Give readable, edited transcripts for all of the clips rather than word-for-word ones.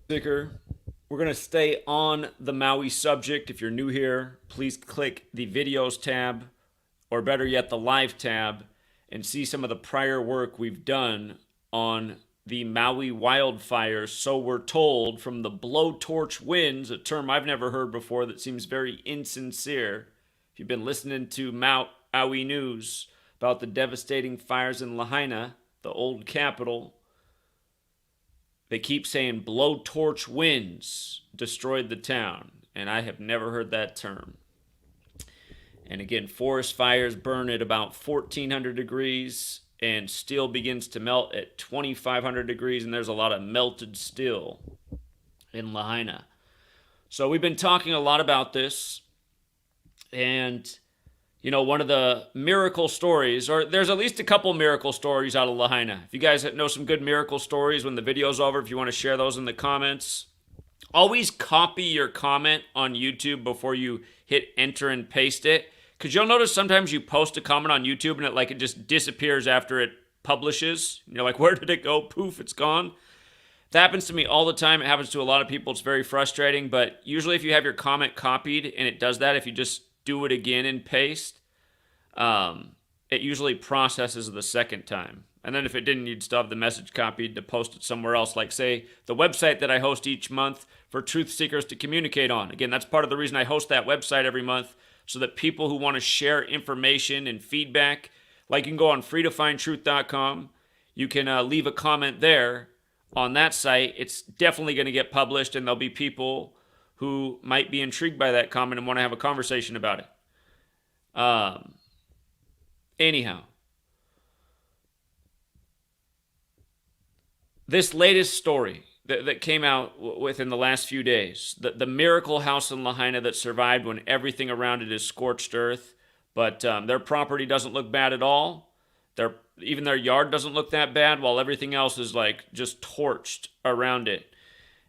Sticker. We're going to stay on the Maui subject. If you're new here, please click the videos tab, or better yet, the live tab, and see some of the prior work we've done on the Maui wildfires. So we're told from the blowtorch winds, a term I've never heard before that seems very insincere. If you've been listening to Maui news about the devastating fires in Lahaina, the old capital, they keep saying blowtorch winds destroyed the town, and I have never heard that term. And again, forest fires burn at about 1400 degrees, and steel begins to melt at 2500 degrees, and there's a lot of melted steel in Lahaina. So we've been talking a lot about this, and one of the miracle stories, or there's at least a couple miracle stories out of Lahaina. If you guys know some good miracle stories when the video's over, if you want to share those in the comments, always copy your comment on YouTube before you hit enter and paste it. Because you'll notice sometimes you post a comment on YouTube and it just disappears after it publishes. You're like, where did it go? Poof, it's gone. That happens to me all the time. It happens to a lot of people. It's very frustrating. But usually if you have your comment copied and it does that, if you just do it again and paste, it usually processes the second time. And then if it didn't, you'd still have the message copied to post it somewhere else, like, say, the website that I host each month for truth seekers to communicate on. Again, that's part of the reason I host that website every month, so that people who want to share information and feedback, like, you can go on freetofindtruth.com. You can leave a comment there on that site. It's definitely going to get published, and there'll be people who might be intrigued by that comment and want to have a conversation about it. Anyhow, this latest story that came out within the last few days, the miracle house in Lahaina that survived when everything around it is scorched earth, but their property doesn't look bad at all. Even their yard doesn't look that bad, while everything else is just torched around it.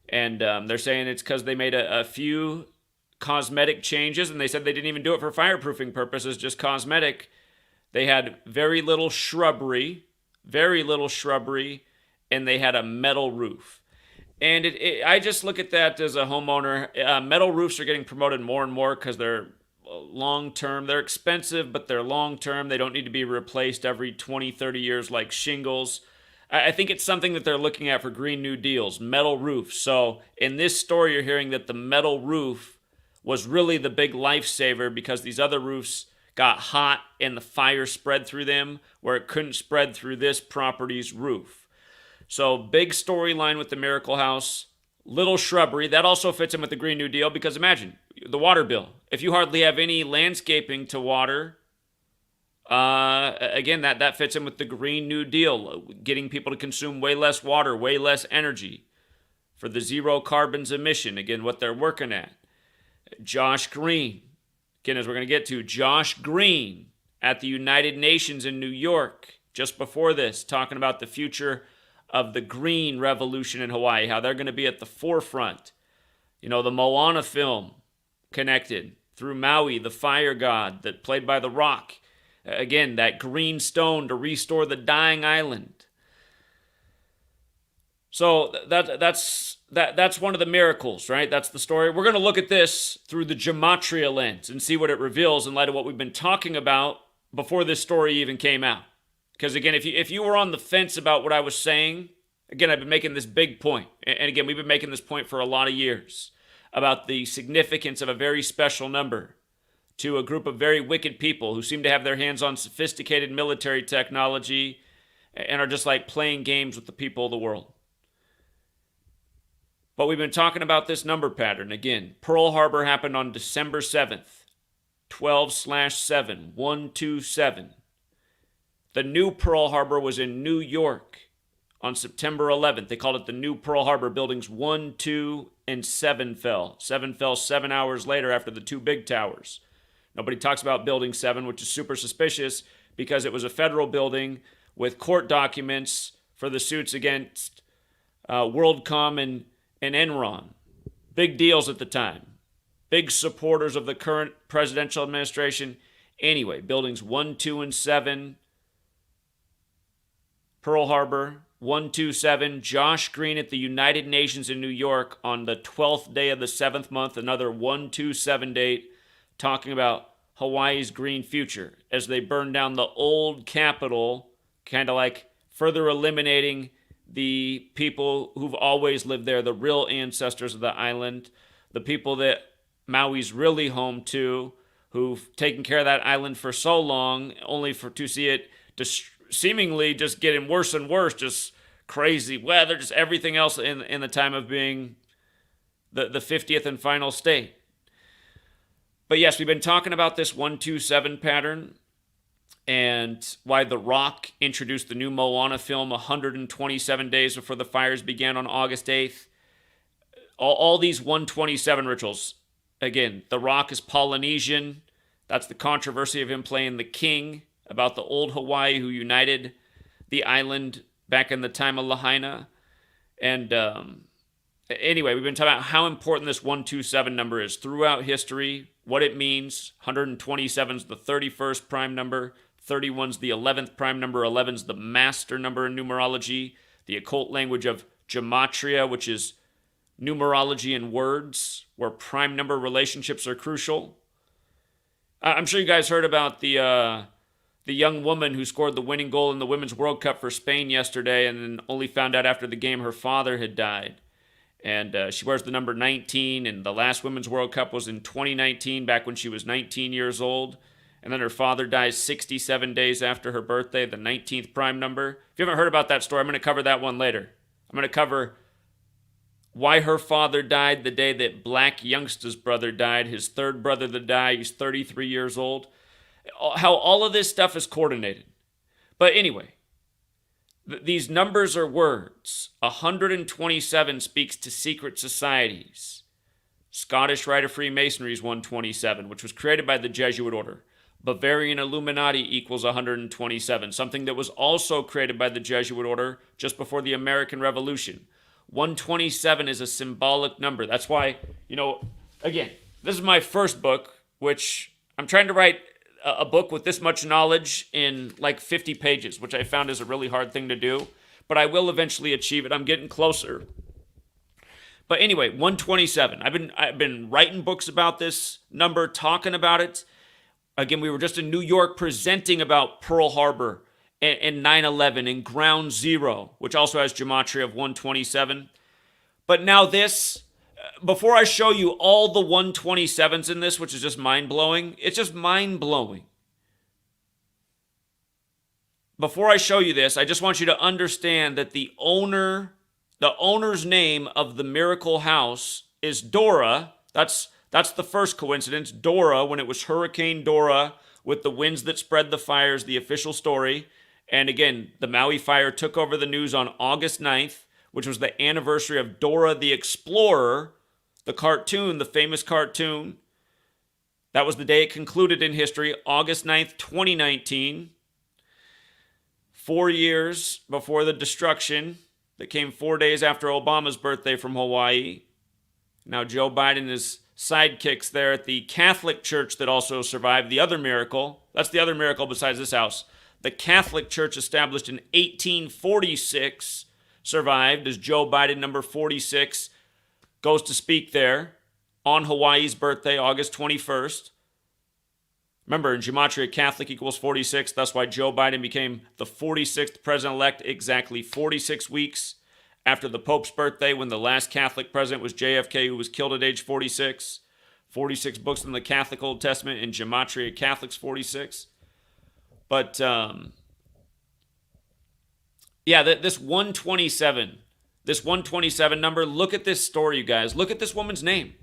And they're saying it's because they made a few cosmetic changes, and they said they didn't even do it for fireproofing purposes, just cosmetic. They had very little shrubbery, and they had a metal roof. And I just look at that as a homeowner. Metal roofs are getting promoted more and more because they're long-term. They're expensive, but they're long-term. They don't need to be replaced every 20, 30 years like shingles. I think it's something that they're looking at for Green New Deals, metal roofs. So in this story, you're hearing that the metal roof was really the big lifesaver because these other roofs got hot and the fire spread through them where it couldn't spread through this property's roof. So big storyline with the Miracle House, little shrubbery. That also fits in with the Green New Deal because imagine the water bill. If you hardly have any landscaping to water, again, that fits in with the Green New Deal, getting people to consume way less water, way less energy for the zero carbons emission, again, what they're working at. Josh Green, again, as we're going to get to, Josh Green at the United Nations in New York just before this, talking about the future of the green revolution in Hawaii, how they're going to be at the forefront. The Moana film connected through Maui, the fire god that played by The Rock. Again, that green stone to restore the dying island. So that's one of the miracles, right? That's the story. We're going to look at this through the Gematria lens and see what it reveals in light of what we've been talking about before this story even came out. Because again, if you were on the fence about what I was saying, again, I've been making this big point. And again, we've been making this point for a lot of years about the significance of a very special number to a group of very wicked people who seem to have their hands on sophisticated military technology and are just like playing games with the people of the world. But we've been talking about this number pattern. Again, Pearl Harbor happened on December 7th, 12/7, 127. The new Pearl Harbor was in New York on September 11th. They called it the new Pearl Harbor. Buildings 1, 2, and 7 fell. 7 fell 7 hours later after the two big towers. Nobody talks about Building 7, which is super suspicious because it was a federal building with court documents for the suits against WorldCom and Enron. Big deals at the time. Big supporters of the current presidential administration. Anyway, Buildings 1, 2, and 7, Pearl Harbor, 127. Josh Green at the United Nations in New York on the 12th day of the 7th month, another 127 date, talking about Hawaii's green future as they burn down the old capital, kind of like further eliminating the people who've always lived there, the real ancestors of the island, the people that Maui's really home to, who've taken care of that island for so long, only to see it seemingly just getting worse and worse, just crazy weather, just everything else in the time of being the 50th and final state. But yes, we've been talking about this 127 pattern and why The Rock introduced the new Moana film 127 days before the fires began on August 8th. All these 127 rituals. Again, The Rock is Polynesian. That's the controversy of him playing the king about the old Hawaii who united the island back in the time of Lahaina. And anyway, we've been talking about how important this 127 number is throughout history, what it means. 127 is the 31st prime number. 31's the 11th prime number. 11's the master number in numerology. The occult language of Gematria, which is numerology in words, where prime number relationships are crucial. I'm sure you guys heard about the young woman who scored the winning goal in the Women's World Cup for Spain yesterday and then only found out after the game her father had died. And she wears the number 19, and the last Women's World Cup was in 2019, back when she was 19 years old. And then her father dies 67 days after her birthday, the 19th prime number. If you haven't heard about that story, I'm going to cover that one later. I'm going to cover why her father died the day that Black Youngsta's brother died, his third brother to die. He's 33 years old. How all of this stuff is coordinated. But anyway, these numbers are words. 127 speaks to secret societies. Scottish Rite of Freemasonry is 127, which was created by the Jesuit order. Bavarian Illuminati equals 127, something that was also created by the Jesuit order just before the American Revolution. 127 is a symbolic number. That's why, again, this is my first book, which I'm trying to write a book with this much knowledge in like 50 pages, which I found is a really hard thing to do, but I will eventually achieve it. I'm getting closer. But anyway, 127. I've been writing books about this number, talking about it. Again, we were just in New York presenting about Pearl Harbor and 9/11 and Ground Zero, which also has gematria of 127. But now this, before I show you all the 127s in this, which is just mind-blowing, it's just mind-blowing. Before I show you this, I just want you to understand that the owner's name of the Miracle House is Dora. That's the first coincidence. Dora, when it was Hurricane Dora with the winds that spread the fires, the official story. And again, the Maui fire took over the news on August 9th, which was the anniversary of Dora the Explorer, the cartoon, the famous cartoon. That was the day it concluded in history, August 9th, 2019. 4 years before the destruction that came 4 days after Obama's birthday from Hawaii. Now Joe Biden and his sidekicks there at the Catholic Church that also survived the other miracle. That's the other miracle besides this house. The Catholic Church, established in 1846, survived as Joe Biden, number 46, goes to speak there on Hawaii's birthday, August 21st. Remember, in Gematria, Catholic equals 46. That's why Joe Biden became the 46th president-elect exactly 46 weeks after the Pope's birthday, when the last Catholic president was JFK, who was killed at age 46. 46 books in the Catholic Old Testament, and Gematria Catholics 46. But, this 127 number, look at this story, you guys. Look at this woman's name.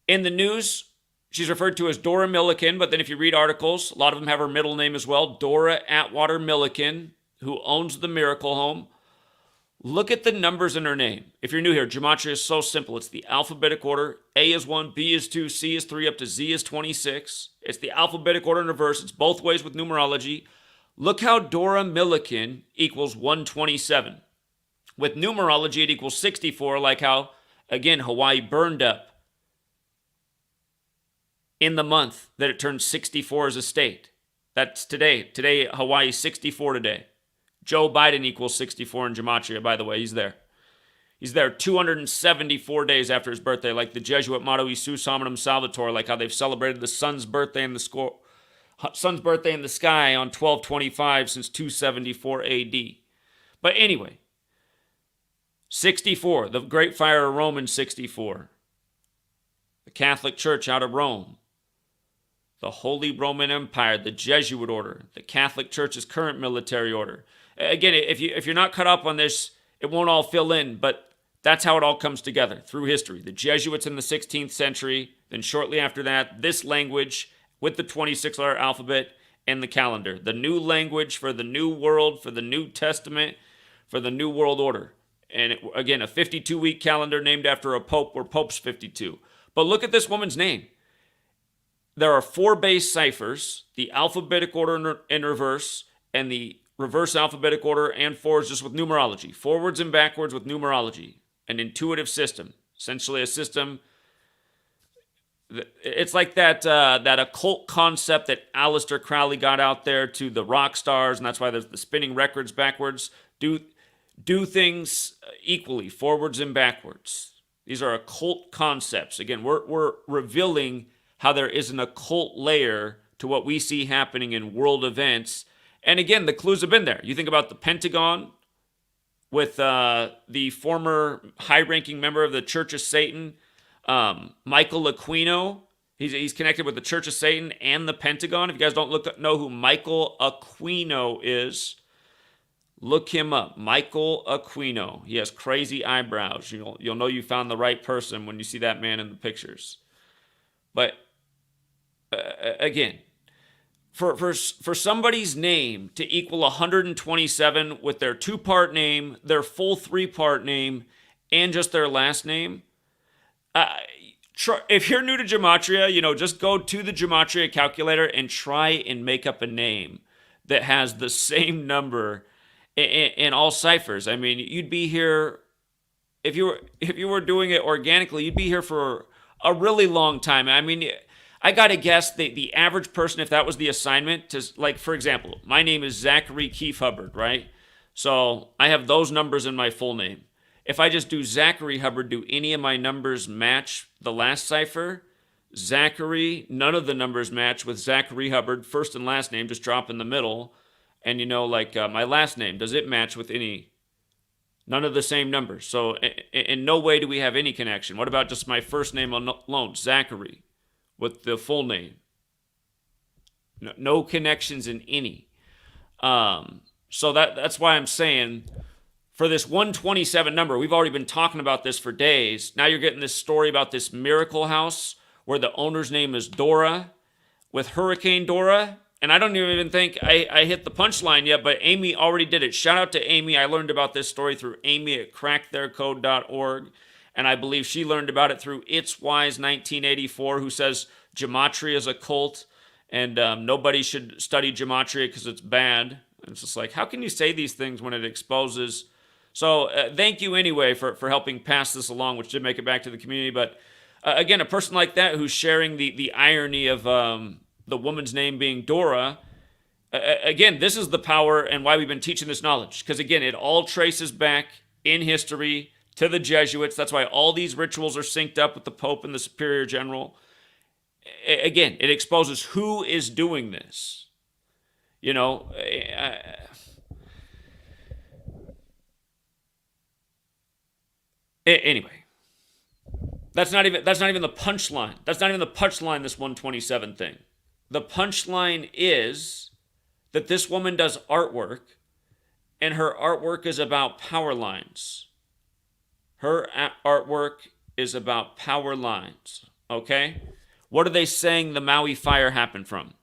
In the news, she's referred to as Dora Milliken, but then if you read articles, a lot of them have her middle name as well, Dora Atwater Milliken, who owns the Miracle Home. Look at the numbers in her name. If you're new here, Gematria is so simple. It's the alphabetic order. A is 1, B is 2, C is 3, up to Z is 26. It's the alphabetic order in reverse. It's both ways with numerology. Look how Dora Milliken equals 127. With numerology, it equals 64, like how, again, Hawaii burned up in the month that it turned 64 as a state. That's today. Today, Hawaii is 64 today. Joe Biden equals 64 in Gematria, by the way. He's there. He's there 274 days after his birthday, like the Jesuit motto, Isus Hominum Salvator, like how they've celebrated the sun's birthday in the sky on 12/25 since 274 AD. But anyway, 64, the Great Fire of Rome in 64. The Catholic Church out of Rome. The Holy Roman Empire, the Jesuit order, the Catholic Church's current military order. Again, if you're not caught up on this, it won't all fill in, but that's how it all comes together through history. The Jesuits in the 16th century, then shortly after that, this language with the 26-letter alphabet and the calendar. The new language for the new world, for the New Testament, for the New World Order. And again, a 52-week calendar named after a pope where popes 52. But look at this woman's name. There are 4 base ciphers, the alphabetic order in reverse, and the reverse alphabetic order, and 4s just with numerology. Forwards and backwards with numerology. An intuitive system. Essentially a system. It's like that occult concept that Aleister Crowley got out there to the rock stars, and that's why there's the spinning records backwards. Do things equally, forwards and backwards. These are occult concepts. Again, we're revealing how there is an occult layer to what we see happening in world events. And again, the clues have been there. You think about the Pentagon with the former high-ranking member of the Church of Satan, Michael Aquino. He's connected with the Church of Satan and the Pentagon. If you guys don't know who Michael Aquino is, look him up. Michael Aquino. He has crazy eyebrows. You'll know you found the right person when you see that man in the pictures. But again, for somebody's name to equal 127 with their 2-part name, their full 3-part name, and just their last name, if you're new to Gematria, just go to the Gematria calculator and try and make up a name that has the same number in all ciphers. I mean, you'd be here, if you were doing it organically, you'd be here for a really long time. I mean, I gotta guess the average person, if that was the assignment, to, like, for example, my name is Zachary Keefe Hubbard, right? So I have those numbers in my full name. If I just do Zachary Hubbard, do any of my numbers match the last cipher? Zachary, none of the numbers match with Zachary Hubbard, first and last name, just drop in the middle. And my last name, does it match with any? None of the same numbers. So in no way do we have any connection. What about just my first name alone, Zachary, with the full name? No connections in any. So that's why I'm saying, for this 127 number, we've already been talking about this for days. Now you're getting this story about this miracle house where the owner's name is Dora, with Hurricane Dora. And I don't even think I hit the punchline yet, but Amy already did it. Shout out to Amy. I learned about this story through Amy at cracktheircode.org. And I believe she learned about it through It's Wise 1984, who says Gematria is a cult and nobody should study Gematria because it's bad. And it's just like, how can you say these things when it exposes? So thank you anyway for helping pass this along, which did make it back to the community. But again, a person like that who's sharing the irony of the woman's name being Dora, again, this is the power and why we've been teaching this knowledge. Because again, it all traces back in history to the Jesuits. That's why all these rituals are synced up with the Pope and the Superior General. Again, it exposes who is doing this. Anyway, that's not even the punchline. That's not even the punchline, this 127 thing. The punchline is that this woman does artwork, and her artwork is about power lines. Her artwork is about power lines, okay? What are they saying the Maui fire happened from?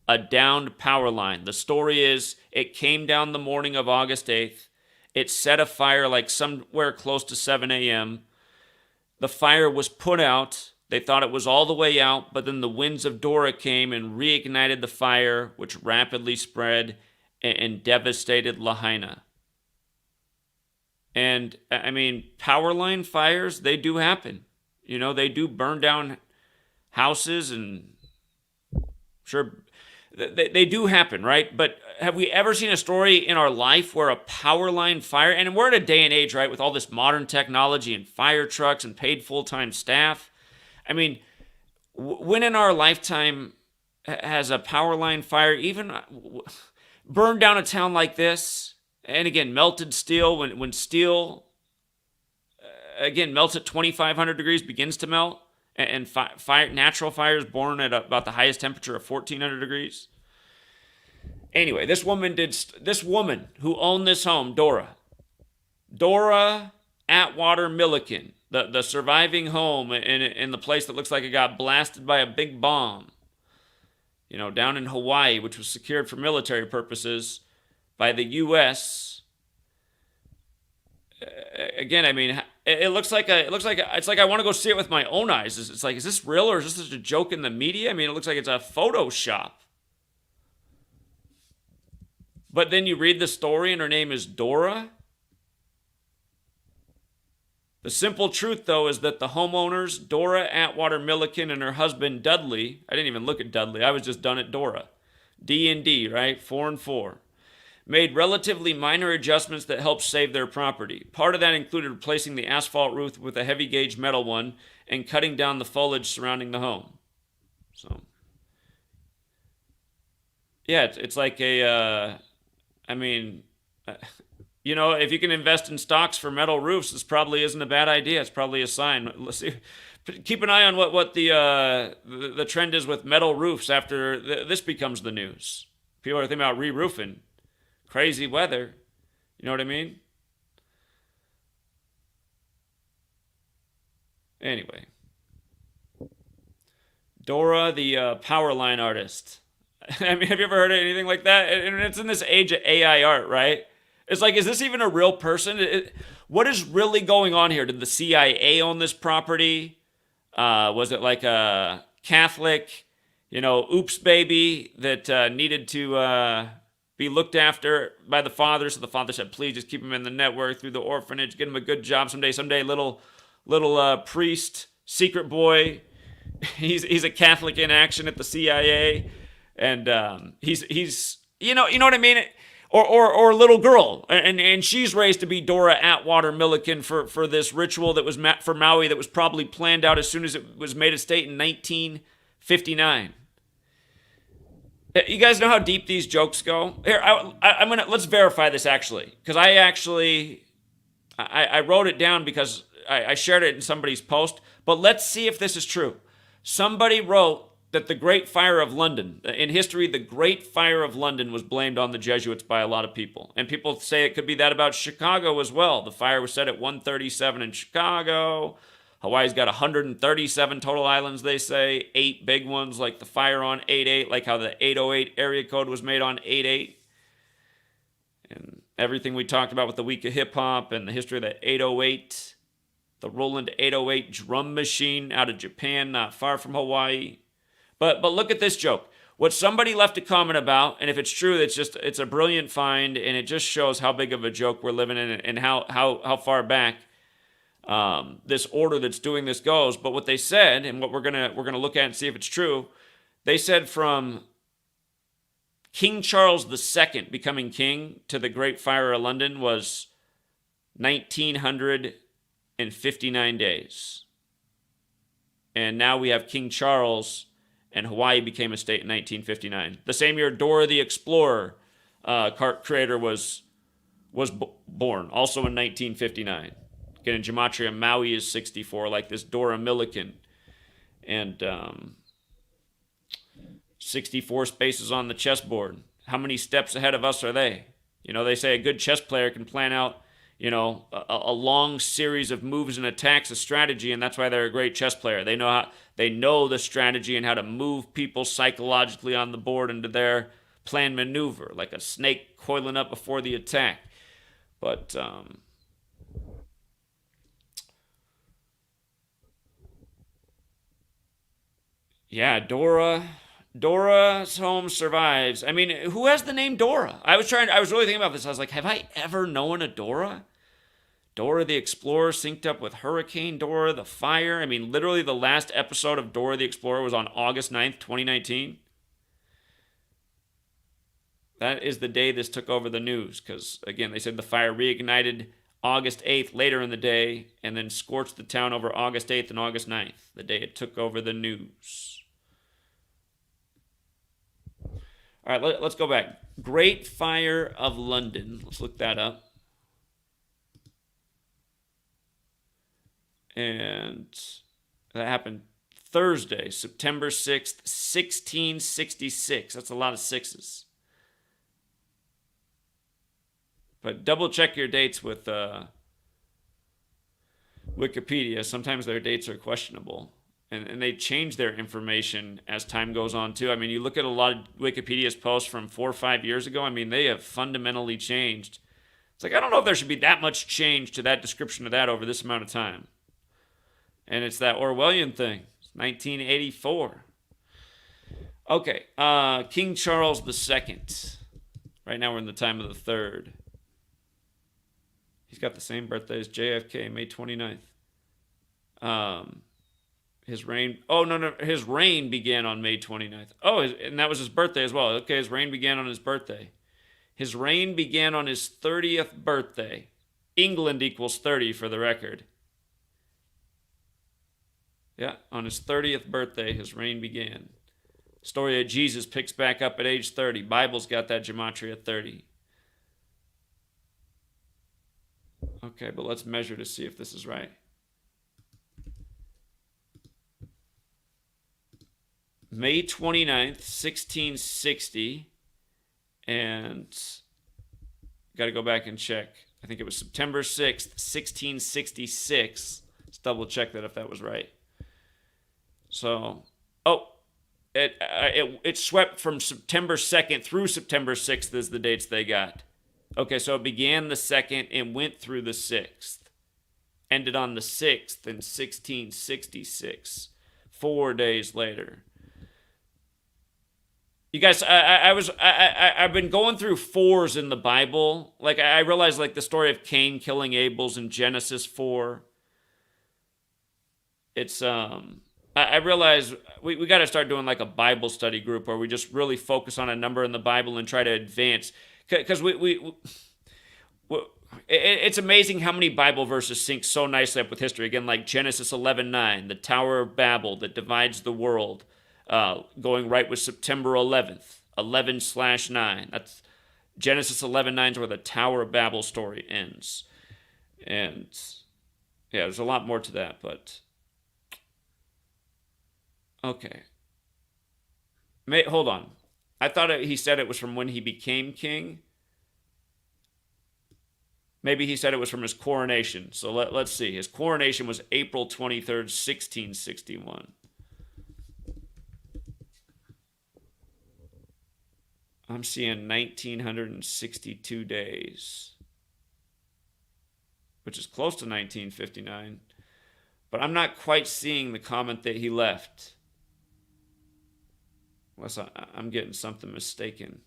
A downed power line. The story is it came down the morning of August 8th. It set a fire like somewhere close to 7 a.m. The fire was put out. They thought it was all the way out, but then the winds of Dora came and reignited the fire, which rapidly spread and devastated Lahaina. And, I mean, power line fires, they do happen. They do burn down houses, and sure, they do happen, right? But have we ever seen a story in our life where a power line fire, and we're in a day and age, right, with all this modern technology and fire trucks and paid full-time staff. I mean, when in our lifetime has a power line fire even burned down a town like this? And again, melted steel, when steel, again, melts at 2,500 degrees, begins to melt, and natural fires born at about the highest temperature of 1,400 degrees. Anyway, this woman who owned this home, Dora Atwater Milliken, the surviving home in the place that looks like it got blasted by a big bomb, down in Hawaii, which was secured for military purposes by the U.S. Again, I mean, it's like I want to go see it with my own eyes. It's like, is this real or is this just a joke in the media? I mean, it looks like it's a Photoshop. But then you read the story and her name is Dora. The simple truth, though, is that the homeowners, Dora Atwater Milliken and her husband, Dudley, I didn't even look at Dudley, I was just done at Dora. D&D, right? 4 and 4. Made relatively minor adjustments that helped save their property. Part of that included replacing the asphalt roof with a heavy gauge metal one and cutting down the foliage surrounding the home. So, yeah, it's like if you can invest in stocks for metal roofs, this probably isn't a bad idea. It's probably a sign. Let's see. Keep an eye on what the trend is with metal roofs after this becomes the news. People are thinking about re-roofing. Crazy weather. You know what I mean? Anyway. Dora, the power line artist. I mean, have you ever heard of anything like that? And it's in this age of AI art, right? It's like, is this even a real person? What is really going on here? Did the CIA own this property? Was it like a Catholic, oops baby that needed to be looked after by the father? So the father said, please just keep him in the network through the orphanage, get him a good job someday, little priest, secret boy. He's a Catholic in action at the CIA. And he's you know what I mean? Or a little girl, and she's raised to be Dora Atwater Milliken for this ritual that was for Maui that was probably planned out as soon as it was made a state in 1959. You guys know how deep these jokes go? Here, let's verify this actually, because I wrote it down because I shared it in somebody's post. But let's see if this is true. Somebody wrote that the Great Fire of London, in history, the Great Fire of London was blamed on the Jesuits by a lot of people. And people say it could be that about Chicago as well. The fire was set at 137 in Chicago. Hawaii's got 137 total islands, they say. 8 big ones, like the fire on 8/8, like how the 808 area code was made on 8/8. And everything we talked about with the Week of Hip Hop and the history of the 808, the Roland 808 drum machine out of Japan, not far from Hawaii. But look at this joke. What somebody left a comment about, and if it's true, it's a brilliant find, and it just shows how big of a joke we're living in and how far back this order that's doing this goes. But what they said, and what we're gonna look at and see if it's true, they said from King Charles II becoming king to the Great Fire of London was 1,959 days. And now we have King Charles, and Hawaii became a state in 1959. The same year Dora the Explorer creator was born, also in 1959. Again, in Gematria, Maui is 64, like this Dora Milliken. And 64 spaces on the chessboard. How many steps ahead of us are they? They say a good chess player can plan out, a long series of moves and attacks, a strategy, and that's why they're a great chess player. They know the strategy and how to move people psychologically on the board into their planned maneuver, like a snake coiling up before the attack. But yeah, Dora's home survives. I mean, who has the name Dora? I was really thinking about this. I was like, have I ever known a Dora? Dora the Explorer synced up with Hurricane Dora, the fire. I mean, literally the last episode of Dora the Explorer was on August 9th, 2019. That is the day this took over the news because, again, they said the fire reignited August 8th later in the day and then scorched the town over August 8th and August 9th, the day it took over the news. All right, let's go back. Great Fire of London. Let's look that up. And that happened Thursday, September 6th, 1666. That's a lot of sixes. But double check your dates with Wikipedia. Sometimes their dates are questionable. And they change their information as time goes on, too. I mean, you look at a lot of Wikipedia's posts from 4 or 5 years ago. I mean, they have fundamentally changed. It's like, I don't know if there should be that much change to that description of that over this amount of time. And it's that Orwellian thing. It's 1984. Okay, King Charles II. Right now we're in the time of the third. He's got the same birthday as JFK, May 29th. His reign... Oh, no. His reign began on May 29th. Oh, and that was his birthday as well. Okay, his reign began on his birthday. His reign began on his 30th birthday. England equals 30 for the record. Yeah, on his 30th birthday, his reign began. Story of Jesus picks back up at age 30. Bible's got that Gematria 30. Okay, but let's measure to see if this is right. May 29th, 1660. And got to go back and check. I think it was September 6th, 1666. Let's double check that if that was right. So, it swept from September 2nd through September 6th is the dates they got. Okay, so it began the 2nd and went through the 6th. Ended on the 6th in 1666, 4 days later. You guys, I've been going through 4s in the Bible. Like, I realized, like, the story of Cain killing Abel's in Genesis 4. It's, I realize we got to start doing like a Bible study group where we just really focus on a number in the Bible and try to advance. Because it's amazing how many Bible verses sync so nicely up with history. Again, like Genesis 11:9, the Tower of Babel that divides the world, going right with September 11th, 11/9. That's Genesis 11:9 is where the Tower of Babel story ends. And yeah, there's a lot more to that, but... Okay. Hold on. I thought he said it was from when he became king. Maybe he said it was from his coronation. So let's see. His coronation was April 23rd, 1661. I'm seeing 1962 days, which is close to 1959. But I'm not quite seeing the comment that he left. Unless I'm getting something mistaken.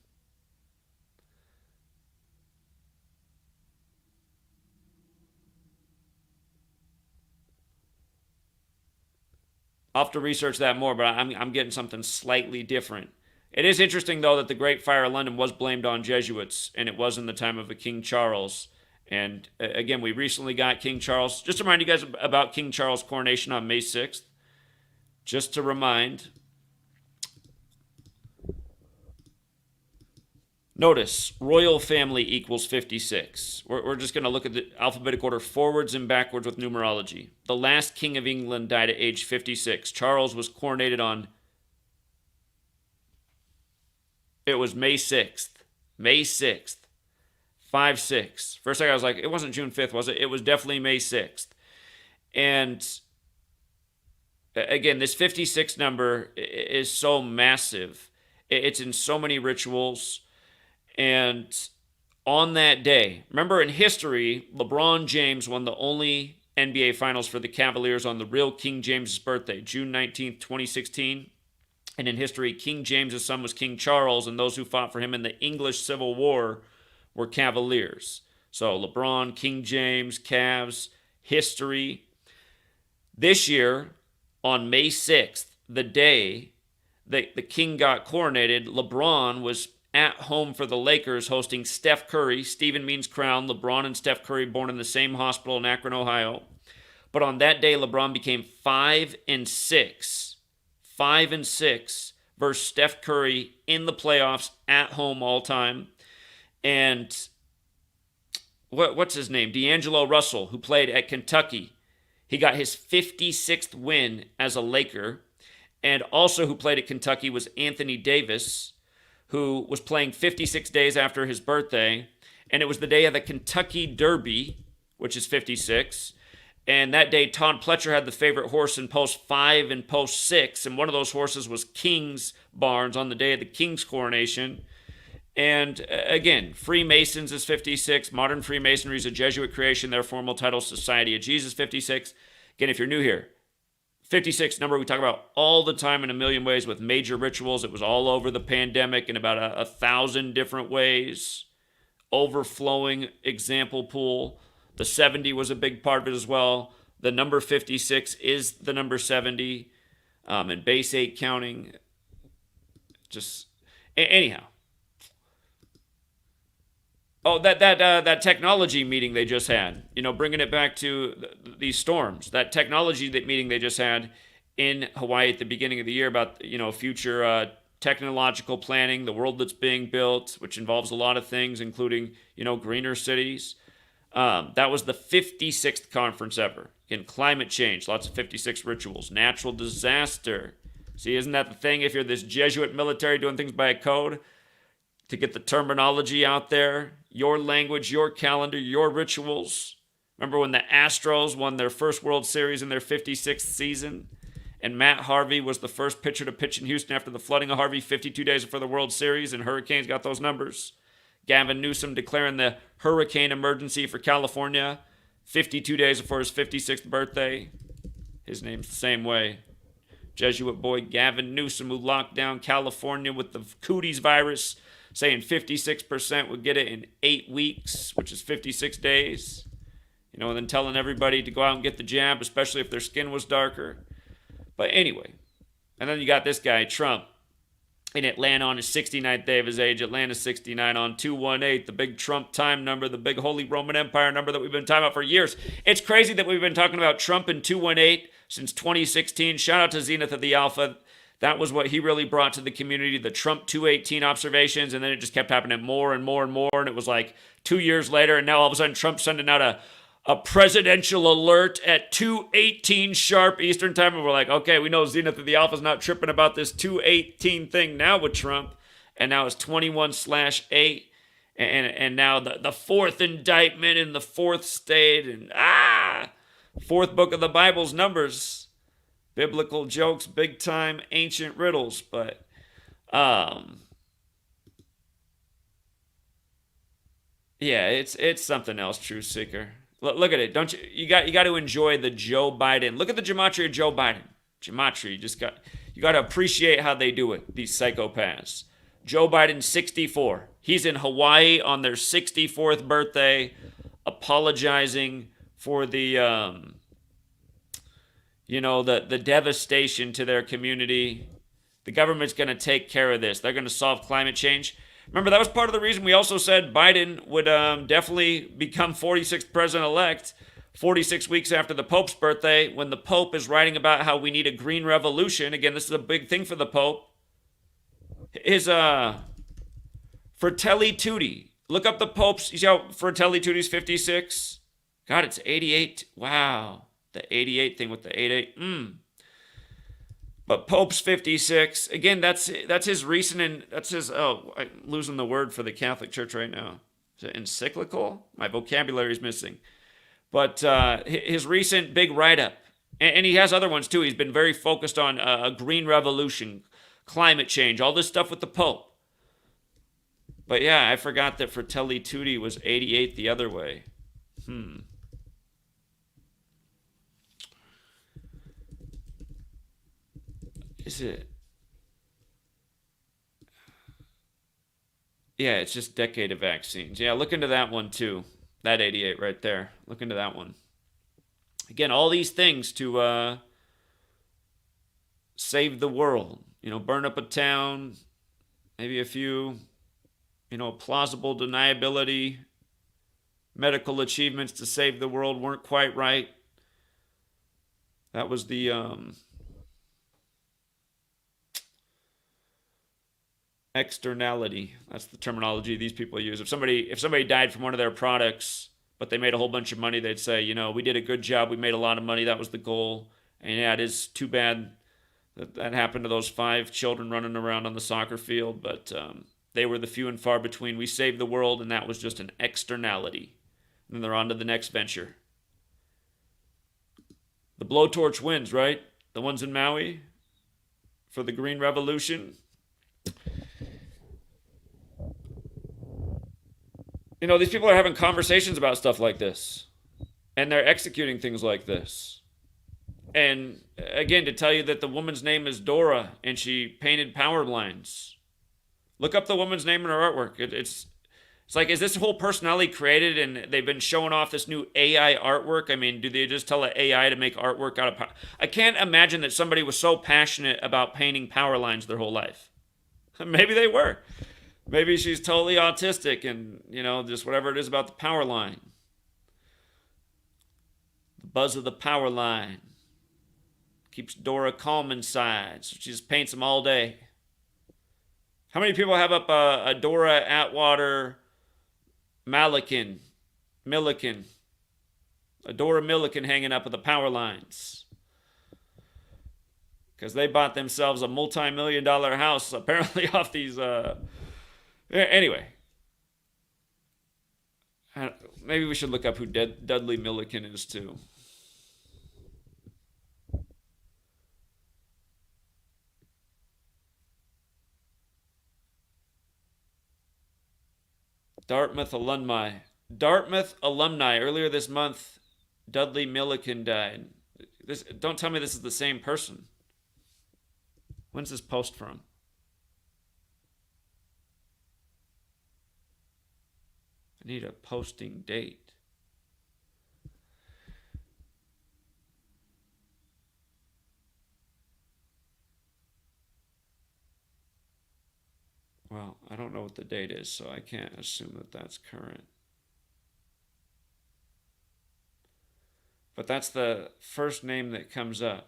I'll have to research that more, but I'm getting something slightly different. It is interesting, though, that the Great Fire of London was blamed on Jesuits, and it was in the time of King Charles. And again, we recently got King Charles. Just to remind you guys about King Charles' coronation on May 6th. Just to remind... Notice, royal family equals 56. We're just going to look at the alphabetic order forwards and backwards with numerology. The last king of England died at age 56. Charles was coronated on... It was May 6th. May 6th. 5/6. For a second I was like, it wasn't June 5th, was it? It was definitely May 6th. And again, this 56 number is so massive. It's in so many rituals. And on that day, remember in history, LeBron James won the only NBA Finals for the Cavaliers on the real King James' birthday, June 19th, 2016. And in history, King James' son was King Charles, and those who fought for him in the English Civil War were Cavaliers. So LeBron, King James, Cavs, history. This year, on May 6th, the day that the king got coronated, LeBron was at home for the Lakers, hosting Steph Curry. Stephen means crown. LeBron and Steph Curry born in the same hospital in Akron, Ohio. But on that day, LeBron became 5-6. 5-6 versus Steph Curry in the playoffs at home all time. And what's his name? D'Angelo Russell, who played at Kentucky. He got his 56th win as a Laker. And also who played at Kentucky was Anthony Davis, who was playing 56 days after his birthday. And it was the day of the Kentucky Derby, which is 56. And that day, Todd Pletcher had the favorite horse in post 5 and post 6. And one of those horses was King's Barnes on the day of the King's coronation. And again, Freemasons is 56. Modern Freemasonry is a Jesuit creation. Their formal title, Society of Jesus, 56. Again, if you're new here, 56 number we talk about all the time in a million ways with major rituals. It was all over the pandemic in about 1,000 different ways. Overflowing example pool. The 70 was a big part of it as well. The number 56 is the number 70. And base 8 counting. Just anyhow. Oh, that technology meeting they just had, bringing it back to these storms, that technology meeting they just had in Hawaii at the beginning of the year about, future technological planning, the world that's being built, which involves a lot of things, including, greener cities. That was the 56th conference ever. Again, climate change, lots of 56 rituals, natural disaster. See, isn't that the thing? If you're this Jesuit military doing things by a code, to get the terminology out there, your language, your calendar, your rituals. Remember when the Astros won their first World Series in their 56th season? And Matt Harvey was the first pitcher to pitch in Houston after the flooding of Harvey 52 days before the World Series, and Hurricanes got those numbers. Gavin Newsom declaring the hurricane emergency for California 52 days before his 56th birthday. His name's the same way. Jesuit boy Gavin Newsom, who locked down California with the cooties virus, saying 56% would get it in 8 weeks, which is 56 days. And then telling everybody to go out and get the jab, especially if their skin was darker. But anyway, and then you got this guy, Trump, in Atlanta on his 69th day of his age. Atlanta 69 on 218, the big Trump time number, the big Holy Roman Empire number that we've been talking about for years. It's crazy that we've been talking about Trump and 218 since 2016. Shout out to Zenith of the Alpha. That was what he really brought to the community, the Trump 218 observations, and then it just kept happening more and more and more, and it was like 2 years later, and now all of a sudden Trump's sending out a presidential alert at 2:18 sharp Eastern time, and we're like, okay, we know Zenith of the Alpha's not tripping about this 2:18 thing now with Trump, and now it's 21/8, and now the fourth indictment in the fourth state, and fourth book of the Bible's Numbers. Biblical jokes, big time ancient riddles, but yeah, it's something else, Truth Seeker. Look at it. Don't you got to enjoy the Joe Biden. Look at the gematria of Joe Biden. Gematria, you got to appreciate how they do it, these psychopaths. Joe Biden 64. He's in Hawaii on their 64th birthday apologizing for the the devastation to their community. The government's going to take care of this. They're going to solve climate change. Remember, that was part of the reason we also said Biden would definitely become 46th president-elect 46 weeks after the Pope's birthday, when the Pope is writing about how we need a green revolution. Again, this is a big thing for the Pope. His Fratelli Tutti. Look up the Pope's. You see how Fratelli Tutti's 56? God, it's 88. Wow. The 88 thing with the 88. But Pope's 56. Again, that's his recent, and that's his, I'm losing the word for the Catholic Church right now. Is it encyclical? My vocabulary is missing. But his recent big write-up, and he has other ones too. He's been very focused on a green revolution, climate change, all this stuff with the Pope. But yeah, I forgot that Fratelli Tutti was 88 the other way. Is it? Yeah, it's just decade of vaccines. Yeah, look into that one too. That 88 right there. Look into that one. Again, all these things to save the world. Burn up a town, maybe a few plausible deniability, medical achievements to save the world weren't quite right. That was the externality. That's the terminology these people use. If somebody died from one of their products, but they made a whole bunch of money, they'd say, we did a good job. We made a lot of money. That was the goal. And yeah, it is too bad that happened to those 5 children running around on the soccer field, but they were the few and far between. We saved the world, and that was just an externality. And then they're on to the next venture. The blowtorch wins, right? The ones in Maui for the Green Revolution. These people are having conversations about stuff like this, and they're executing things like this. And again, to tell you that the woman's name is Dora, and she painted power lines. Look up the woman's name in her artwork. It's like, is this whole personality created, and they've been showing off this new AI artwork? I mean, do they just tell an AI to make artwork out of power? I can't imagine that somebody was so passionate about painting power lines their whole life. Maybe they were. Maybe she's totally autistic and, just whatever it is about the power line. The buzz of the power line keeps Dora calm inside, so she just paints them all day. How many people have up a Dora Atwater Milliken? A Dora Milliken hanging up at the power lines? Because they bought themselves a multi-million-dollar house, apparently, off these... Anyway, maybe we should look up who Dudley Milliken is too. Dartmouth alumni. Earlier this month, Dudley Milliken died. Don't tell me this is the same person. When's this post from? I need a posting date. Well, I don't know what the date is, so I can't assume that that's current. But that's the first name that comes up.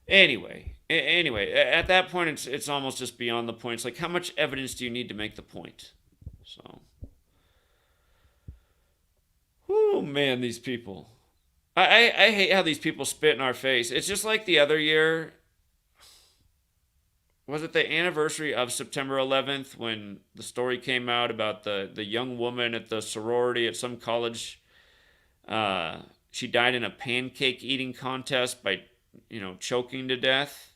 Anyway, at that point, it's almost just beyond the point. It's like, how much evidence do you need to make the point? So, oh man, these people. I hate how these people spit in our face. It's just like the other year. Was it the anniversary of September 11th when the story came out about the young woman at the sorority at some college? She died in a pancake eating contest by choking to death.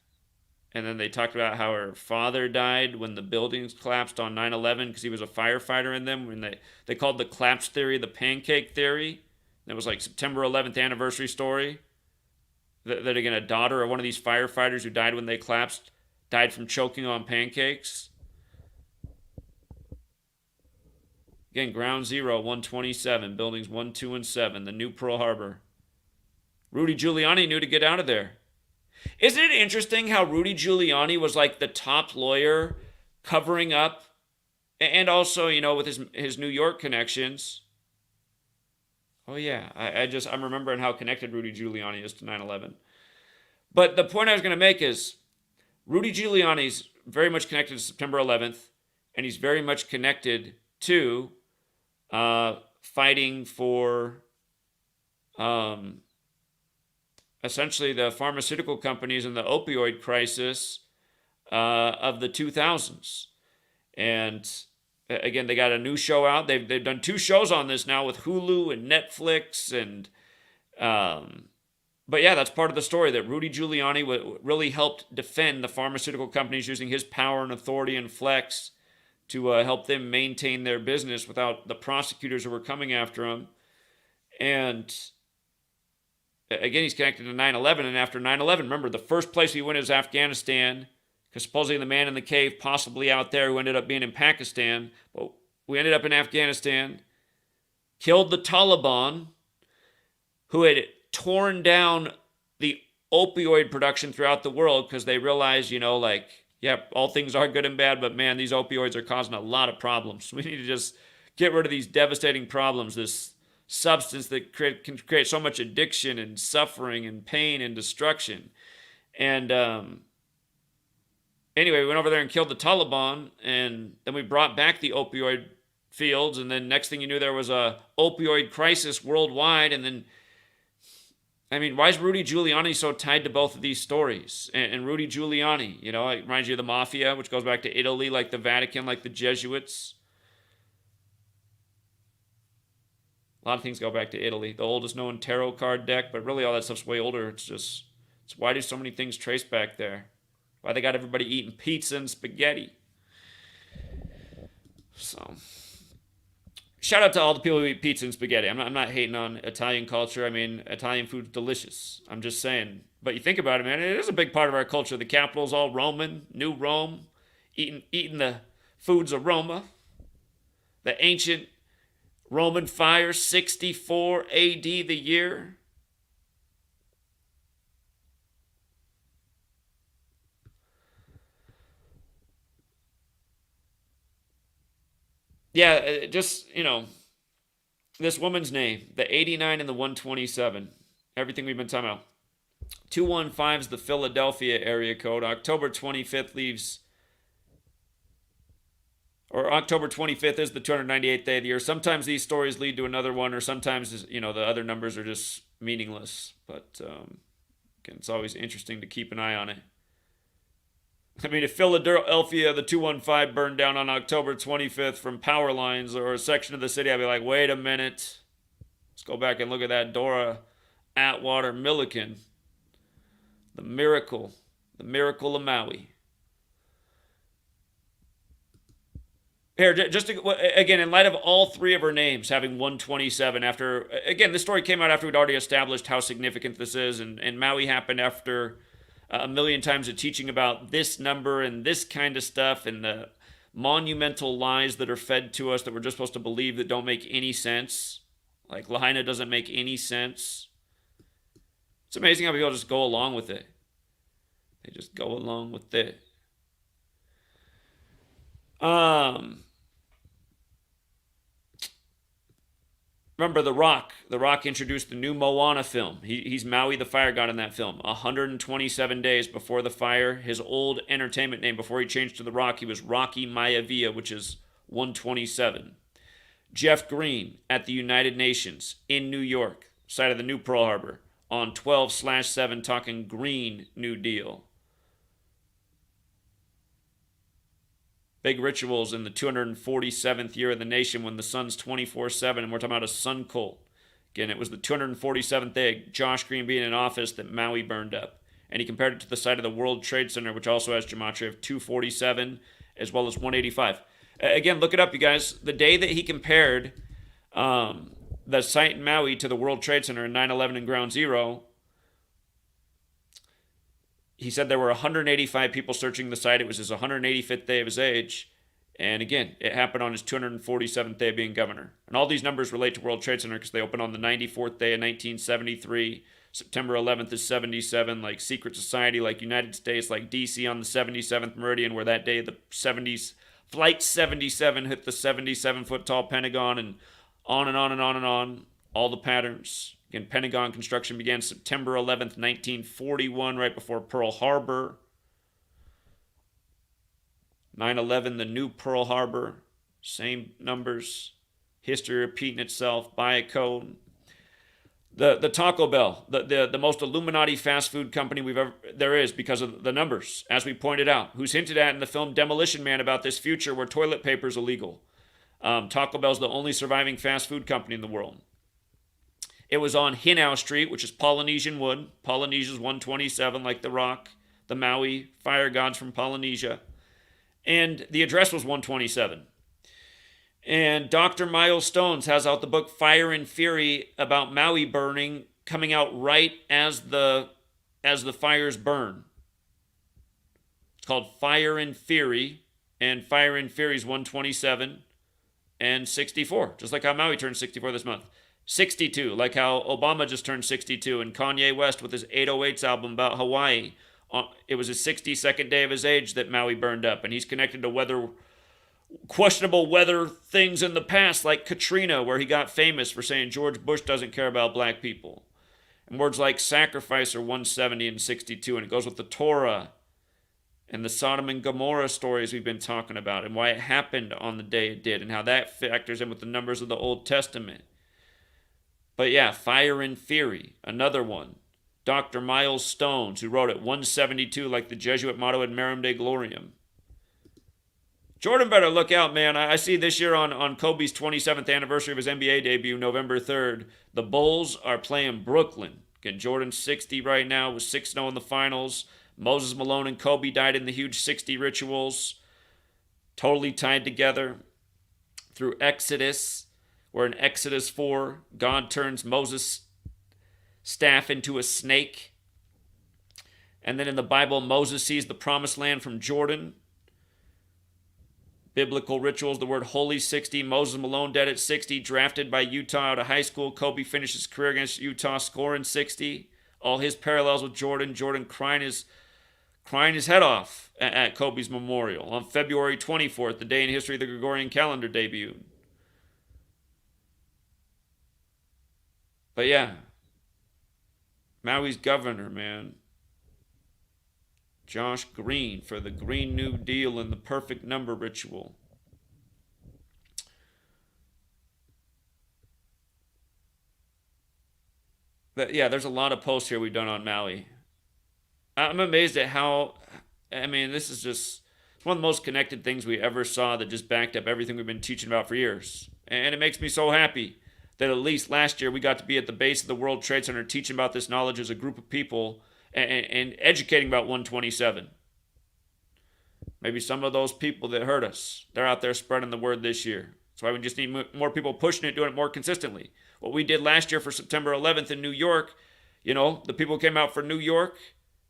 And then they talked about how her father died when the buildings collapsed on 9/11 because he was a firefighter in them. When they called the collapse theory the pancake theory. That was like September 11th anniversary story. That again, a daughter of one of these firefighters who died when they collapsed died from choking on pancakes. Again, ground zero, 127, buildings 1, 2, and 7, the new Pearl Harbor. Rudy Giuliani knew to get out of there. Isn't it interesting how Rudy Giuliani was like the top lawyer covering up, and also, with his New York connections. Oh yeah, I'm remembering how connected Rudy Giuliani is to 9/11. But the point I was going to make is Rudy Giuliani's very much connected to September 11th, and he's very much connected to fighting for essentially the pharmaceutical companies and the opioid crisis of the 2000s. And again, they got a new show out. They've done 2 shows on this now with Hulu and Netflix. And but yeah, that's part of the story, that Rudy Giuliani really helped defend the pharmaceutical companies using his power and authority and flex to help them maintain their business without the prosecutors who were coming after him. And again, he's connected to 9/11. And after 9/11, remember, the first place we went is Afghanistan, because supposedly the man in the cave, possibly out there, who ended up being in Pakistan. But we ended up in Afghanistan, killed the Taliban, who had torn down the opioid production throughout the world because they realize, like, yeah, all things are good and bad, but man, these opioids are causing a lot of problems. We need to just get rid of these devastating problems, this substance that can create so much addiction and suffering and pain and destruction. And anyway, we went over there and killed the Taliban, and then we brought back the opioid fields, and then next thing you knew, there was a opioid crisis worldwide. And then, I mean, why is Rudy Giuliani so tied to both of these stories? And Rudy Giuliani, it reminds you of the mafia, which goes back to Italy, like the Vatican, like the Jesuits. A lot of things go back to Italy. The oldest known tarot card deck, but really all that stuff's way older. It's why do so many things trace back there? Why they got everybody eating pizza and spaghetti? So, shout out to all the people who eat pizza and spaghetti. I'm not hating on Italian culture. I mean, Italian food's delicious. I'm just saying. But you think about it, man, it is a big part of our culture. The capital's all Roman, New Rome, eating the food's aroma. The ancient Roman fire, 64 AD the year. Yeah, just, this woman's name, the 89 and the 127, everything we've been talking about. 215 is the Philadelphia area code. October 25th October 25th is the 298th day of the year. Sometimes these stories lead to another one, or sometimes, the other numbers are just meaningless. But, again, it's always interesting to keep an eye on it. I mean, if Philadelphia, the 215, burned down on October 25th from power lines or a section of the city, I'd be like, wait a minute. Let's go back and look at that Dora Atwater Milliken. The miracle of Maui. Here, just again, in light of all three of her names having 127 after, again, this story came out after we'd already established how significant this is, and Maui happened after a million times of teaching about this number and this kind of stuff and the monumental lies that are fed to us that we're just supposed to believe that don't make any sense. Like Lahaina doesn't make any sense. It's amazing how people just go along with it. They just go along with it. Remember The Rock. The Rock introduced the new Moana film. He's Maui the fire god in that film. 127 days before the fire, his old entertainment name before he changed to The Rock, he was Rocky Maivia, which is 127. Jeff Green at the United Nations in New York, site of the new Pearl Harbor, on 12/7 talking Green New Deal. Big rituals in the 247th year of the nation when the sun's 24/7, and we're talking about a sun cult. Again, it was the 247th day, Josh Green being in office, that Maui burned up. And he compared it to the site of the World Trade Center, which also has gematria of 247 as well as 185. Again, look it up, you guys. The day that he compared the site in Maui to the World Trade Center in 9/11 and Ground Zero, he said there were 185 people searching the site. It was his 185th day of his age. And again, it happened on his 247th day of being governor. And all these numbers relate to World Trade Center because they opened on the 94th day of 1973. September 11th is 77, like secret society, like United States, like DC on the 77th meridian, where that day the Flight 77 hit the 77-foot tall Pentagon, and on and on and on and on. All the patterns. Again, Pentagon construction began September 11th, 1941, right before Pearl Harbor. 9/11, the new Pearl Harbor. Same numbers. History repeating itself by a code. The Taco Bell, the most Illuminati fast food company there is because of the numbers, as we pointed out, who's hinted at in the film Demolition Man about this future where toilet paper is illegal. Taco Bell's the only surviving fast food company in the world. It was on Hinau Street, which is Polynesian wood. Polynesia's 127, like The Rock, the Maui fire gods from Polynesia. And the address was 127. And Dr. Miles Stones has out the book Fire and Fury about Maui burning, coming out right as the fires burn. It's called Fire and Fury, and Fire and Fury is 127 and 64, just like how Maui turned 64 this month. 62, like how Obama just turned 62, and Kanye West with his 808s album about Hawaii. It was his 62nd day of his age that Maui burned up, and he's connected to questionable weather things in the past, like Katrina, where he got famous for saying George Bush doesn't care about black people. And words like sacrifice are 170 and 62, and it goes with the Torah and the Sodom and Gomorrah stories we've been talking about, and why it happened on the day it did, and how that factors in with the numbers of the Old Testament. But yeah, Fire and Fury, another one. Dr. Miles Stones, who wrote it, 172, like the Jesuit motto in Marum de Gloriam. Jordan better look out, man. I see this year on Kobe's 27th anniversary of his NBA debut, November 3rd, the Bulls are playing Brooklyn. Again, Jordan's 60 right now, with 6-0 in the finals. Moses Malone and Kobe died in the huge 60 rituals. Totally tied together through Exodus, where in Exodus 4, God turns Moses' staff into a snake. And then in the Bible, Moses sees the promised land from Jordan. Biblical rituals, the word holy 60. Moses Malone dead at 60, drafted by Utah out of high school. Kobe finished his career against Utah, scoring 60. All his parallels with Jordan. Jordan crying his head off at Kobe's memorial on February 24th, the day in history the Gregorian calendar debuted. But yeah, Maui's governor, man. Josh Green for the Green New Deal and the perfect number ritual. But yeah, there's a lot of posts here we've done on Maui. I'm amazed at how, this is just one of the most connected things we ever saw that just backed up everything we've been teaching about for years. And it makes me so happy that at least last year we got to be at the base of the World Trade Center teaching about this knowledge as a group of people and educating about 127. Maybe some of those people that hurt us, they're out there spreading the word this year. That's why we just need more people pushing it, doing it more consistently. What we did last year for September 11th in New York, the people came out for New York,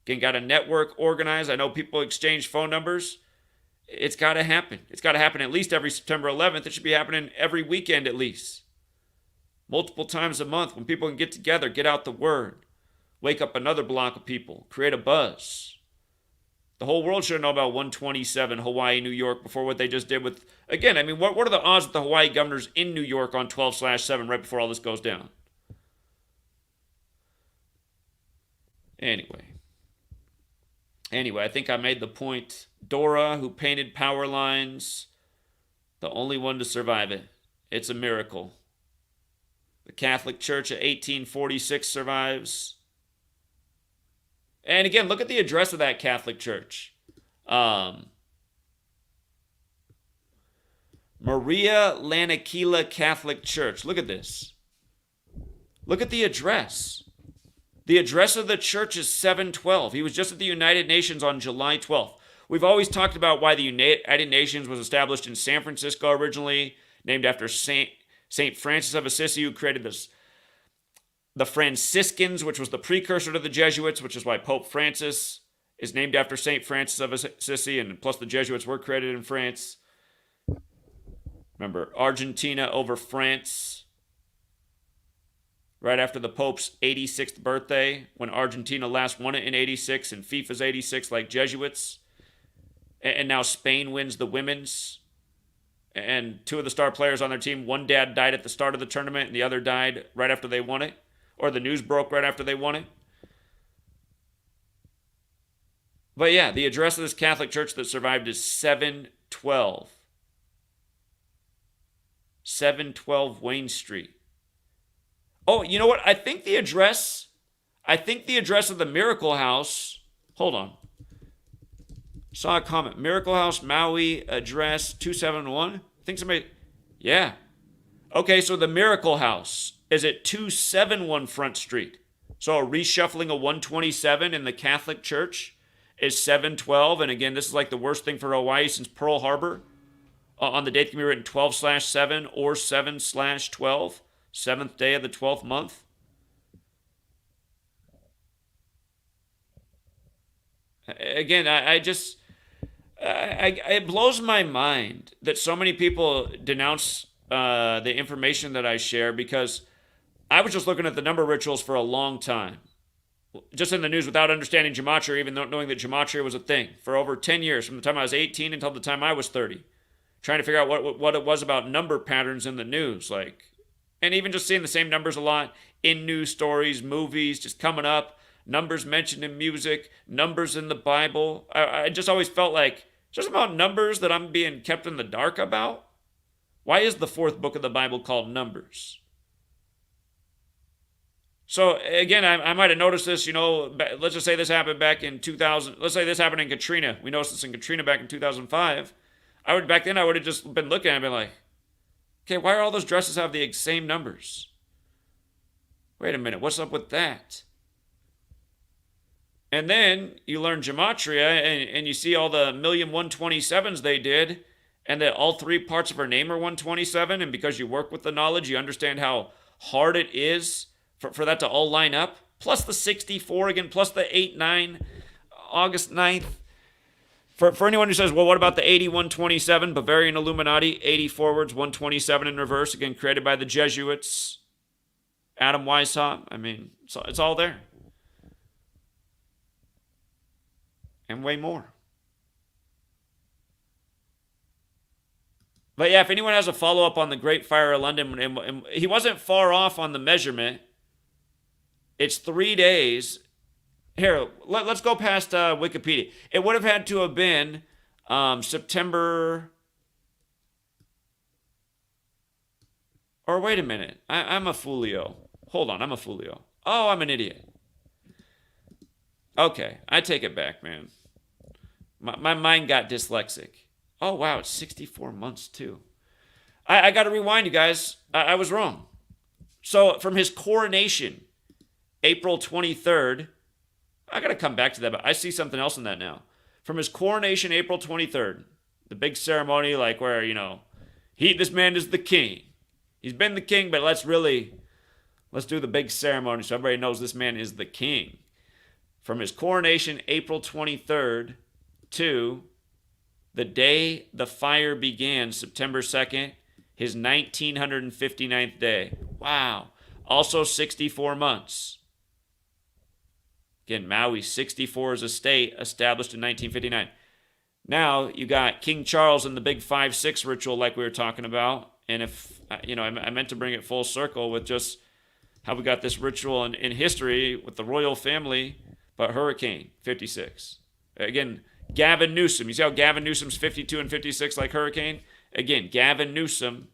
again, got a network organized. I know people exchanged phone numbers. It's got to happen. It's got to happen at least every September 11th. It should be happening every weekend at least. Multiple times a month when people can get together, get out the word. Wake up another block of people, create a buzz. The whole world should know about 127 Hawaii, New York before what they just did with, again, what are the odds that the Hawaii governor's in New York on 12/7 right before all this goes down? Anyway, I think I made the point. Dora, who painted power lines, the only one to survive it. It's a miracle. The Catholic Church of 1846 survives. And again, look at the address of that Catholic Church. Maria Lanakila Catholic Church. Look at this. Look at the address. The address of the church is 712. He was just at the United Nations on July 12th. We've always talked about why the United Nations was established in San Francisco originally, named after Saint Francis of Assisi, who created this. The Franciscans, which was the precursor to the Jesuits, which is why Pope Francis is named after St. Francis of Assisi, and plus the Jesuits were created in France. Remember, Argentina over France, right after the Pope's 86th birthday, when Argentina last won it in 86, and FIFA's 86 like Jesuits. And now Spain wins the women's. And two of the star players on their team, one dad died at the start of the tournament, and the other died right after they won it. Or the news broke right after they won it. But yeah, the address of this Catholic church that survived is 712. 712 Wayne Street. Oh, you know what? I think the address of the Miracle House, hold on. Saw a comment. Miracle House, Maui, address 271. I think somebody, yeah. Okay, so the Miracle House is at 271 Front Street. So a reshuffling of 127 in the Catholic Church is 712. And again, this is like the worst thing for Hawaii since Pearl Harbor. On the date can be written 12/7 or 7/12, 7th day of the 12th month. Again, it blows my mind that so many people denounce the information that I share, because I was just looking at the number rituals for a long time. Just in the news without understanding gematria, even knowing that gematria was a thing. For over 10 years, from the time I was 18 until the time I was 30. Trying to figure out what it was about number patterns in the news. And even just seeing the same numbers a lot in news stories, movies, just coming up. Numbers mentioned in music, numbers in the Bible. I just always felt like it's just about numbers that I'm being kept in the dark about. Why is the fourth book of the Bible called Numbers? So again, I might have noticed this, let's just say this happened back in 2000. Let's say this happened in Katrina. We noticed this in Katrina back in 2005. Back then I would have just been looking at it and been like, okay, why are all those dresses have the same numbers? Wait a minute, what's up with that? And then you learn gematria and you see all the 1,127s they did, and that all three parts of her name are 127, and because you work with the knowledge, you understand how hard it is for that to all line up, plus the 64 again, plus the 8-9, August 9th. For anyone who says, well, what about the 8127, Bavarian Illuminati, 80 forwards, 127 in reverse, again, created by the Jesuits, Adam Weishaupt, it's all there. And way more. But yeah, if anyone has a follow-up on the Great Fire of London, and he wasn't far off on the measurement. It's 3 days. Here, let's go past Wikipedia. It would have had to have been September. Or wait a minute. I'm a foolio. Hold on, I'm a foolio. Oh, I'm an idiot. Okay, I take it back, man. My mind got dyslexic. Oh, wow, it's 64 months, too. I got to rewind, you guys. I was wrong. So, from his coronation, April 23rd, I got to come back to that, but I see something else in that now. From his coronation, April 23rd, the big ceremony, where, this man is the king. He's been the king, but let's do the big ceremony so everybody knows this man is the king. From his coronation, April 23rd, to the day the fire began, September 2nd, his 1959th day. Wow. Also 64 months. Again, Maui, 64 as a state, established in 1959. Now, you got King Charles and the big 5-6 ritual like we were talking about. And if, I meant to bring it full circle with just how we got this ritual in history with the royal family, but hurricane, 56. Again, Gavin Newsom. You see how Gavin Newsom's 52 and 56 like hurricane? Again, Gavin Newsom,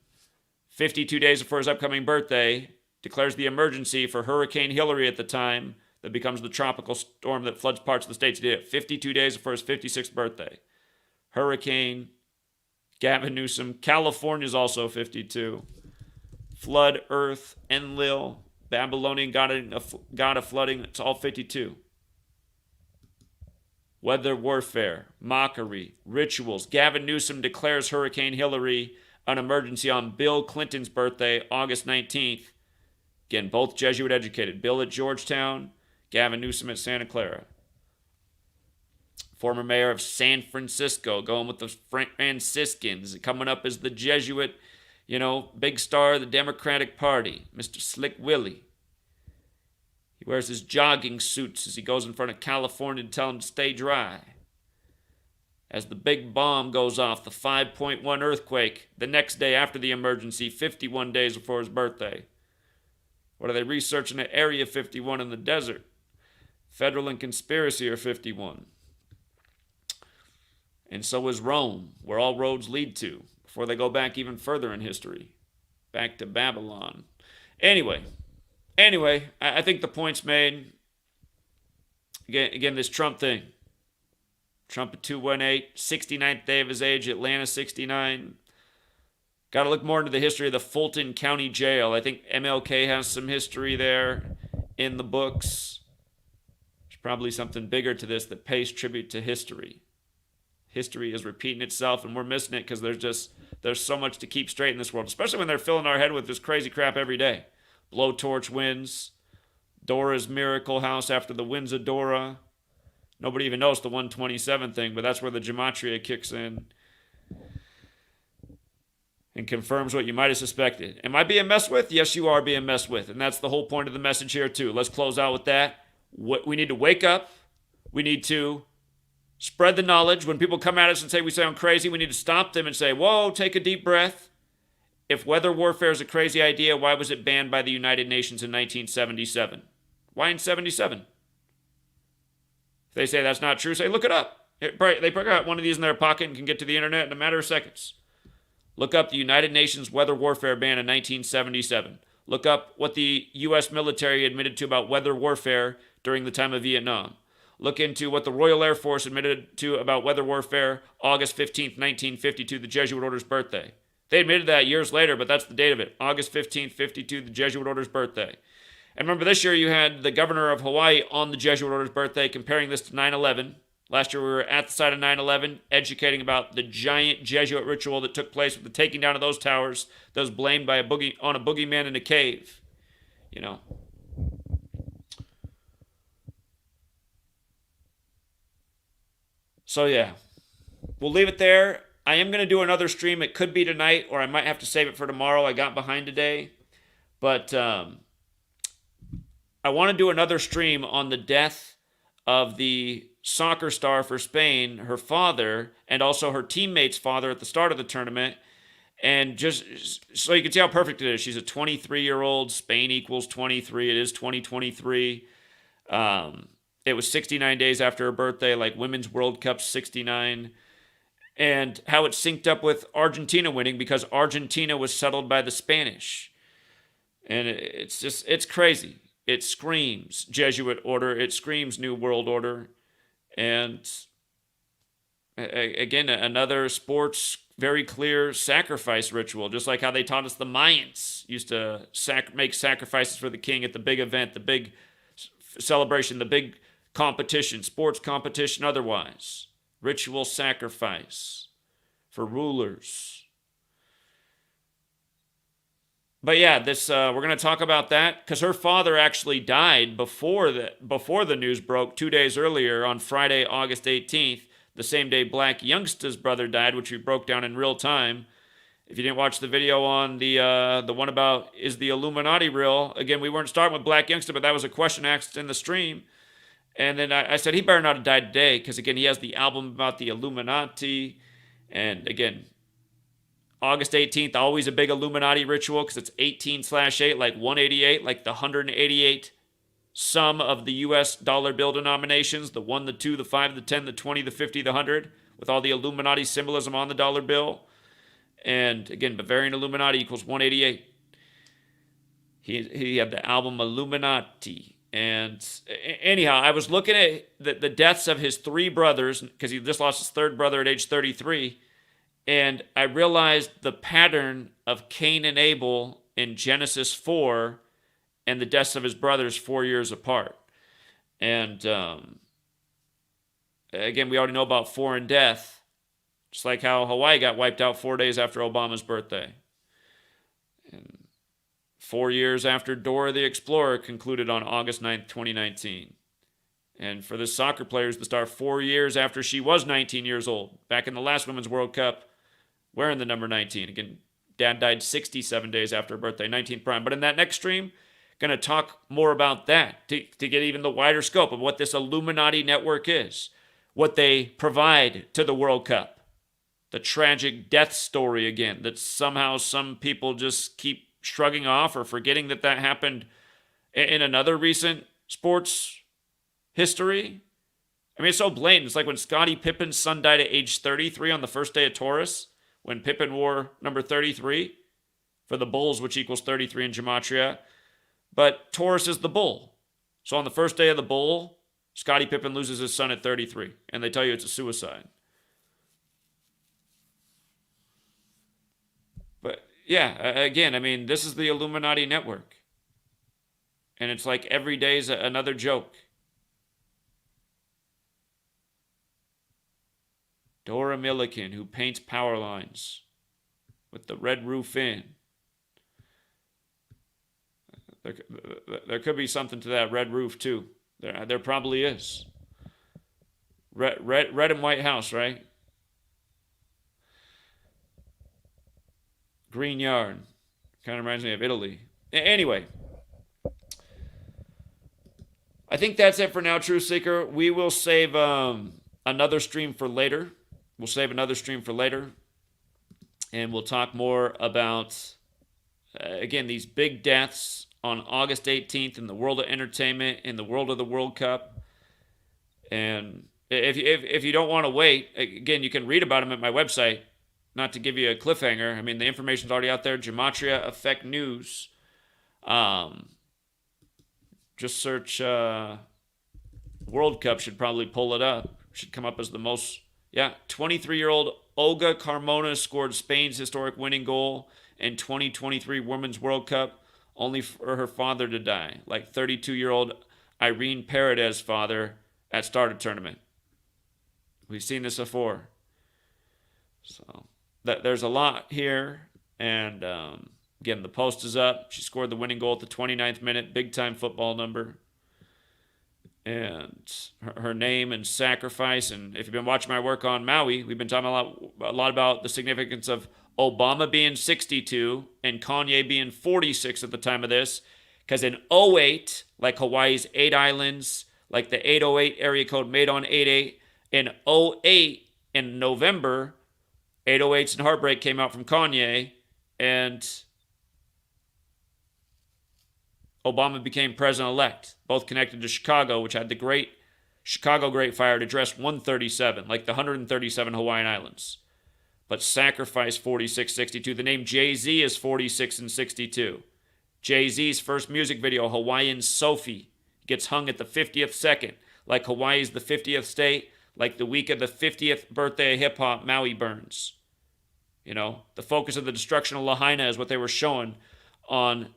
52 days before his upcoming birthday, declares the emergency for Hurricane Hillary at the time that becomes the tropical storm that floods parts of the states. He did it 52 days before his 56th birthday. Hurricane, Gavin Newsom. California's also 52. Flood, Earth, Enlil, Babylonian god of flooding. It's all 52. Weather warfare, mockery, rituals. Gavin Newsom declares Hurricane Hillary an emergency on Bill Clinton's birthday, August 19th. Again, both Jesuit educated. Bill at Georgetown, Gavin Newsom at Santa Clara. Former mayor of San Francisco, going with the Franciscans, coming up as the Jesuit, big star of the Democratic Party, Mr. Slick Willie. He wears his jogging suits as he goes in front of California to tell them to stay dry. As the big bomb goes off, the 5.1 earthquake, the next day after the emergency, 51 days before his birthday. What are they researching at Area 51 in the desert? Federal and conspiracy are 51. And so is Rome, where all roads lead to, before they go back even further in history. Back to Babylon. Anyway, I think the point's made. Again, this Trump thing. Trump at 218, 69th day of his age, Atlanta 69. Got to look more into the history of the Fulton County Jail. I think MLK has some history there in the books. There's probably something bigger to this that pays tribute to history. History is repeating itself, and we're missing it because there's so much to keep straight in this world, especially when they're filling our head with this crazy crap every day. Blowtorch wins. Dora's Miracle House after the winds of Dora. Nobody even knows the 127 thing, but that's where the gematria kicks in. and confirms what you might have suspected. Am I being messed with? Yes, you are being messed with. And that's the whole point of the message here, too. Let's close out with that. We need to wake up. We need to spread the knowledge. When people come at us and say we sound crazy, we need to stop them and say, whoa, take a deep breath. If weather warfare is a crazy idea, why was it banned by the United Nations in 1977? Why in 77? If they say that's not true, say, look it up. They probably got one of these in their pocket and can get to the internet in a matter of seconds. Look up the United Nations weather warfare ban in 1977. Look up what the U.S. military admitted to about weather warfare during the time of Vietnam. Look into what the Royal Air Force admitted to about weather warfare August 15th, 1952, the Jesuit order's birthday. They admitted that years later, but that's the date of it. August 15th, 52, the Jesuit order's birthday. And remember, this year you had the governor of Hawaii on the Jesuit order's birthday comparing this to 9/11. Last year we were at the site of 9/11 educating about the giant Jesuit ritual that took place with the taking down of those towers that was blamed by a boogeyman in a cave. You know. So yeah, we'll leave it there. I am going to do another stream. It could be tonight, or I might have to save it for tomorrow. I got behind today. But I want to do another stream on the death of the soccer star for Spain, her father, and also her teammate's father at the start of the tournament. And just so you can see how perfect it is. She's a 23-year-old. Spain equals 23. It is 2023. It was 69 days after her birthday, like Women's World Cup 69. And how it synced up with Argentina winning because Argentina was settled by the Spanish. And it's crazy. It screams Jesuit order. It screams New World Order. And again, another sports, very clear sacrifice ritual, just like how they taught us the Mayans used to make sacrifices for the king at the big event, the big celebration, the big competition, sports competition otherwise. Ritual sacrifice for rulers. But yeah, this we're going to talk about that because her father actually died before the news broke 2 days earlier on Friday, August 18th, the same day Black Youngsta's brother died, which we broke down in real time. If you didn't watch the video on the one about is the Illuminati real, again, we weren't starting with Black Youngsta, but that was a question asked in the stream. And then I said he better not have died today because, again, he has the album about the Illuminati. And, again, August 18th, always a big Illuminati ritual because it's 18/8, like 188, like the 188 sum of the U.S. dollar bill denominations, the 1, the 2, the 5, the 10, the 20, the 50, the 100, with all the Illuminati symbolism on the dollar bill. And, again, Bavarian Illuminati equals 188. He had the album Illuminati. And anyhow, I was looking at the deaths of his three brothers because he just lost his third brother at age 33. And I realized the pattern of Cain and Abel in Genesis 4 and the deaths of his brothers 4 years apart. And again, we already know about foreign death, just like how Hawaii got wiped out 4 days after Obama's birthday. And 4 years after Dora the Explorer concluded on August 9th, 2019. And for the soccer players, the star 4 years after she was 19 years old, back in the last Women's World Cup, wearing the number 19. Again, Dad died 67 days after her birthday, 19th prime. But in that next stream, going to talk more about that to get even the wider scope of what this Illuminati network is, what they provide to the World Cup, the tragic death story again that somehow some people just keep shrugging off or forgetting that happened in another recent sports history. I mean, it's so blatant. It's like when Scottie Pippen's son died at age 33 on the first day of Taurus, when Pippen wore number 33 for the Bulls, which equals 33 in Gematria. But Taurus is the bull. So on the first day of the bull, Scottie Pippen loses his son at 33, and they tell you it's a suicide. But yeah, again, I mean, this is the Illuminati network. And it's like every day's another joke. Dora Milliken, who paints power lines with the red roof in. There could be something to that red roof, too. There probably is. Red and white house, right? Green yarn. Kind of reminds me of Italy. Anyway, I think that's it for now, Truth Seeker. We will save another stream for later. We'll save another stream for later. And we'll talk more about, again, these big deaths on August 18th in the world of entertainment, in the world of the World Cup. And if you don't want to wait, again, you can read about them at my website. Not to give you a cliffhanger. I mean, the information's already out there. GematriaEffectNews. Just search World Cup. Should probably pull it up. Should come up as the most. Yeah, 23-year-old Olga Carmona scored Spain's historic winning goal in 2023 Women's World Cup, only for her father to die. Like 32-year-old Irene Paredes' father at start of tournament. We've seen this before. So there's a lot here. And again, the post is up. She scored the winning goal at the 29th minute. Big time football number. And her name and sacrifice. And if you've been watching my work on Maui, we've been talking a lot about the significance of Obama being 62 and Kanye being 46 at the time of this. Because in 08, like Hawaii's 8 islands, like the 808 area code made on 88, in 08, in November, 808s and Heartbreak came out from Kanye, and Obama became president-elect, both connected to Chicago, which had the great Chicago Great Fire to address 137, like the 137 Hawaiian Islands, but sacrificed 46, 62. The name Jay-Z is 46 and 62. Jay-Z's first music video, Hawaiian Sophie, gets hung at the 50th second, like Hawaii's the 50th state, like the week of the 50th birthday of hip-hop, Maui burns. You know, the focus of the destruction of Lahaina is what they were showing on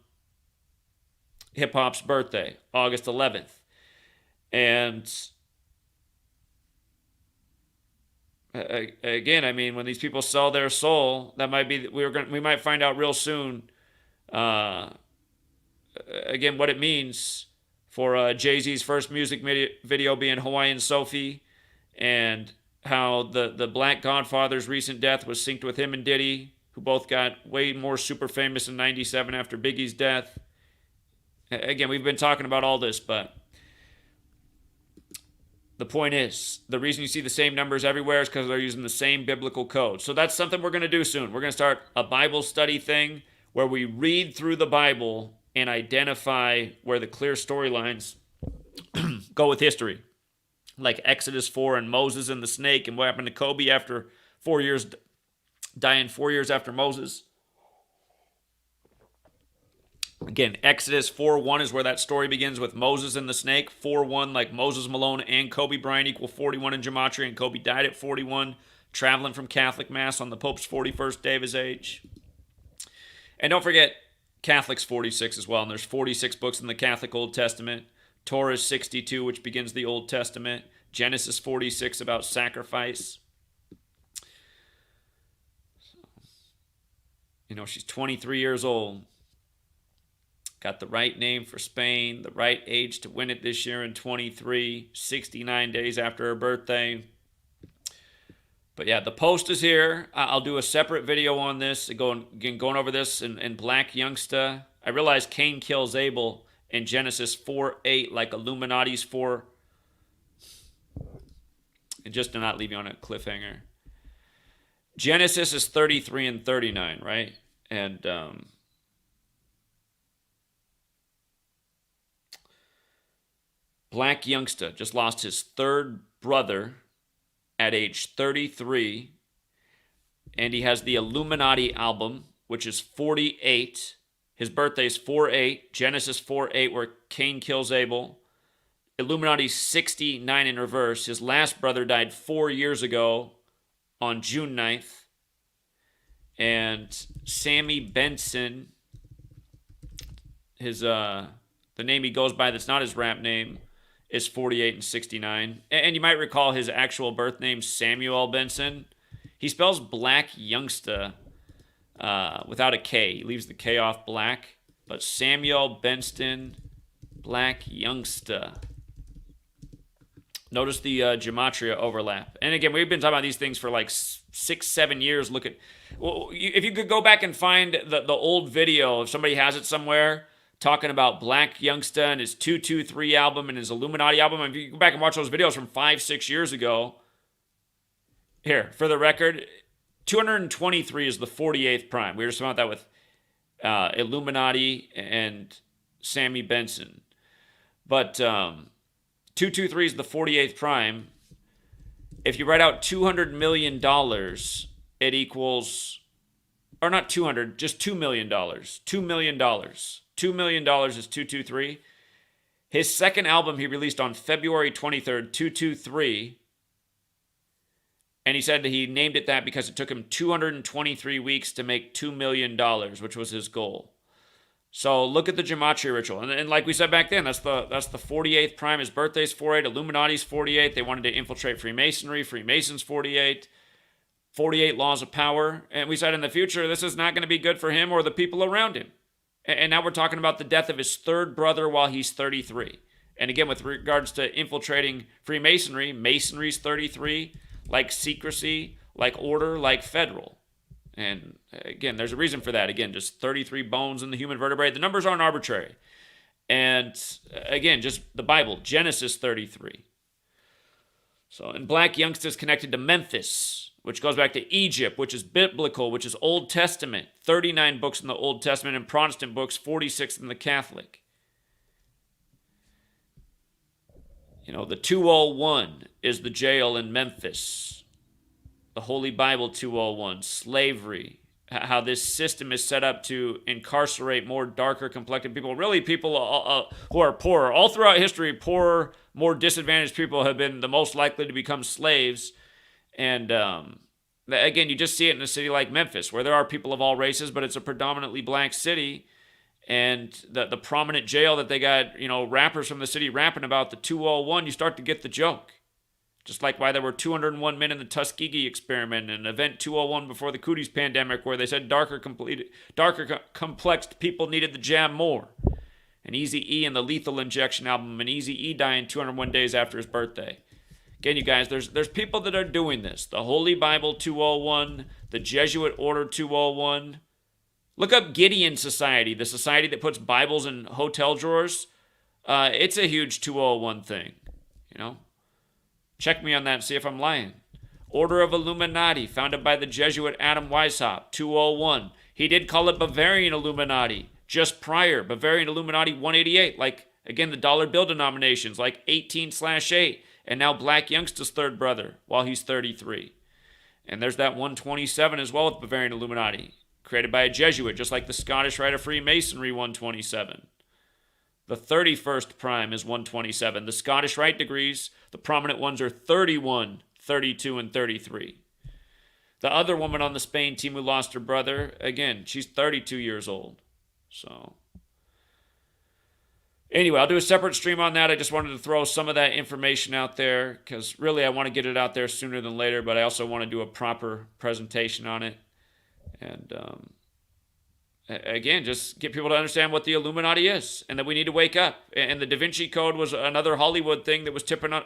hip-hop's birthday, August 11th. And again, I mean, when these people sell their soul, that might be, we might find out real soon, again, what it means for Jay-Z's first music video being Hawaiian Sophie, and how the Black Godfather's recent death was synced with him and Diddy, who both got way more super famous in 97 after Biggie's death. Again, we've been talking about all this, but the point is, the reason you see the same numbers everywhere is because they're using the same biblical code. So that's something we're going to do soon. We're going to start a Bible study thing where we read through the Bible and identify where the clear storylines go with history. Like Exodus 4 and Moses and the snake, and what happened to Kobe after 4 years, dying 4 years after Moses. Again, Exodus 4:1 is where that story begins with Moses and the snake. 4:1, like Moses Malone and Kobe Bryant equal 41 in Gematria, and Kobe died at 41, traveling from Catholic Mass on the Pope's 41st day of his age. And don't forget, Catholic's 46 as well, and there's 46 books in the Catholic Old Testament. Torah is 62, which begins the Old Testament. Genesis 46 about sacrifice. You know, she's 23 years old. Got the right name for Spain, the right age to win it this year in 23, 69 days after her birthday. But yeah, the post is here. I'll do a separate video on this, going over this in Black Youngsta. I realize Cain kills Abel in Genesis 4:8, like Illuminati's 4. And just to not leave you on a cliffhanger. Genesis is 33 and 39, right? And Black Youngsta just lost his third brother at age 33. And he has the Illuminati album, which is 48. His birthday is 4/8, Genesis 4:8, where Cain kills Abel. Illuminati's 69 in reverse. His last brother died 4 years ago on June 9th. And Sammy Benson, the name he goes by that's not his rap name, is 48 and 69. And you might recall his actual birth name, Samuel Benson. He spells Black Youngsta without a K. He leaves the K off Black. But Samuel Benston, Black Youngsta. Notice the gematria overlap. And again, we've been talking about these things for like 6-7 years. Look at, well, if you could go back and find the old video, if somebody has it somewhere, talking about Black Youngsta and his 223 album and his Illuminati album. If you go back and watch those videos from 5-6 years ago, here, for the record, 223 is the 48th prime. We were just talking about that with Illuminati and Sammy Benson. But 223 is the 48th prime. If you write out $200 million, it equals, or not 200, just $2 million. $2 million. $2 million is 223. His second album he released on February 23rd, 223. And he said that he named it that because it took him 223 weeks to make $2 million, which was his goal. So look at the gematria ritual. And like we said back then, that's the 48th prime. His birthday's 48. Illuminati's 48. They wanted to infiltrate Freemasonry. Freemasons 48. 48 laws of power. And we said in the future, this is not going to be good for him or the people around him. And now we're talking about the death of his third brother while he's 33. And again, with regards to infiltrating Freemasonry, Masonry's 33, like secrecy, like order, like federal. And again, there's a reason for that. Again, just 33 bones in the human vertebrae. The numbers aren't arbitrary. And again, just the Bible, Genesis 33. So, and Black Youngsta is connected to Memphis, which goes back to Egypt, which is biblical, which is Old Testament. 39 books in the Old Testament, and Protestant books, 46 in the Catholic. You know, the 201 is the jail in Memphis. The Holy Bible 201, slavery, how this system is set up to incarcerate more darker complected people. Really, people who are poorer. All throughout history, poorer, more disadvantaged people have been the most likely to become slaves. And again, you just see it in a city like Memphis, where there are people of all races, but it's a predominantly black city. And the prominent jail that they got, you know, rappers from the city rapping about the 201, you start to get the joke. Just like why there were 201 men in the Tuskegee experiment and Event 201 before the Cooties pandemic, where they said darker complexed people needed the jab more. And Eazy-E and the Lethal Injection album, and Eazy-E dying 201 days after his birthday. Again, you guys, there's people that are doing this. The Holy Bible 201, the Jesuit Order 201. Look up Gideon Society, the society that puts Bibles in hotel drawers. It's a huge 201 thing, you know. Check me on that and see if I'm lying. Order of Illuminati, founded by the Jesuit Adam Weishaupt, 201. He did call it Bavarian Illuminati just prior. Bavarian Illuminati 188, like, again, the dollar bill denominations, like 18/8. And now Black Youngsta's third brother, while he's 33. And there's that 127 as well with Bavarian Illuminati, created by a Jesuit, just like the Scottish Rite of Freemasonry 127. The 31st prime is 127. The Scottish Rite degrees, the prominent ones are 31, 32, and 33. The other woman on the Spain team who lost her brother, again, she's 32 years old. So, anyway, I'll do a separate stream on that. I just wanted to throw some of that information out there because really I want to get it out there sooner than later, but I also want to do a proper presentation on it. And again, just get people to understand what the Illuminati is and that we need to wake up. And the Da Vinci Code was another Hollywood thing that was tipping on.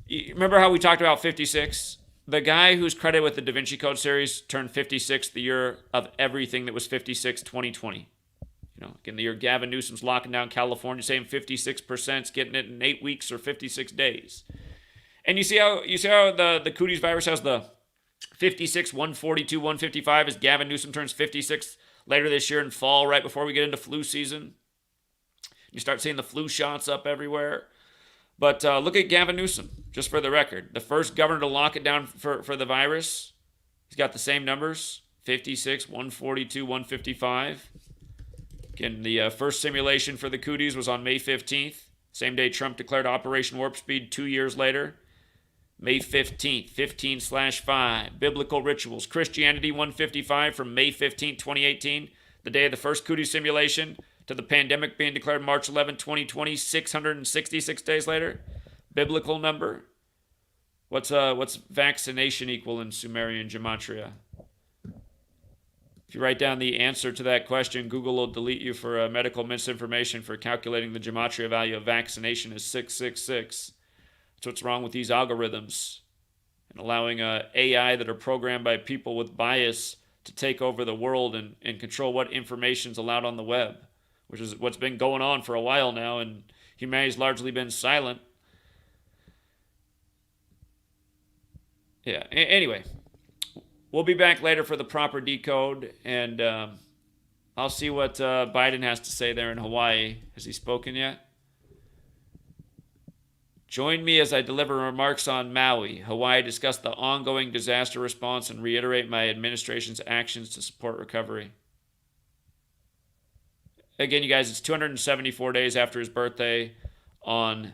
Remember how we talked about 56? The guy who's credited with the Da Vinci Code series turned 56 the year of everything that was 56 2020. You know, again, the year Gavin Newsom's locking down California, saying 56% is getting it in 8 weeks or 56 days. And you see how the Cooties virus has the 56, 142, 155 as Gavin Newsom turns 56 later this year in fall, right before we get into flu season. You start seeing the flu shots up everywhere. But look at Gavin Newsom, just for the record. The first governor to lock it down for the virus. He's got the same numbers, 56, 142, 155. Again, the first simulation for the Cooties was on May 15th. Same day Trump declared Operation Warp Speed 2 years later. May 15th, 15/5, Biblical Rituals, Christianity 155 from May 15th, 2018, the day of the first Cooties simulation, to the pandemic being declared March 11, 2020, 666 days later. Biblical number. What's vaccination equal in Sumerian gematria? If you write down the answer to that question, Google will delete you for medical misinformation for calculating the gematria value of vaccination is 666. That's what's wrong with these algorithms and allowing AI that are programmed by people with bias to take over the world and control what information is allowed on the web, which is what's been going on for a while now, and humanity's largely been silent. Yeah, anyway, we'll be back later for the proper decode, and I'll see what Biden has to say there in Hawaii. Has he spoken yet? Join me as I deliver remarks on Maui, Hawaii, discuss the ongoing disaster response, and reiterate my administration's actions to support recovery. Again, you guys, it's 274 days after his birthday on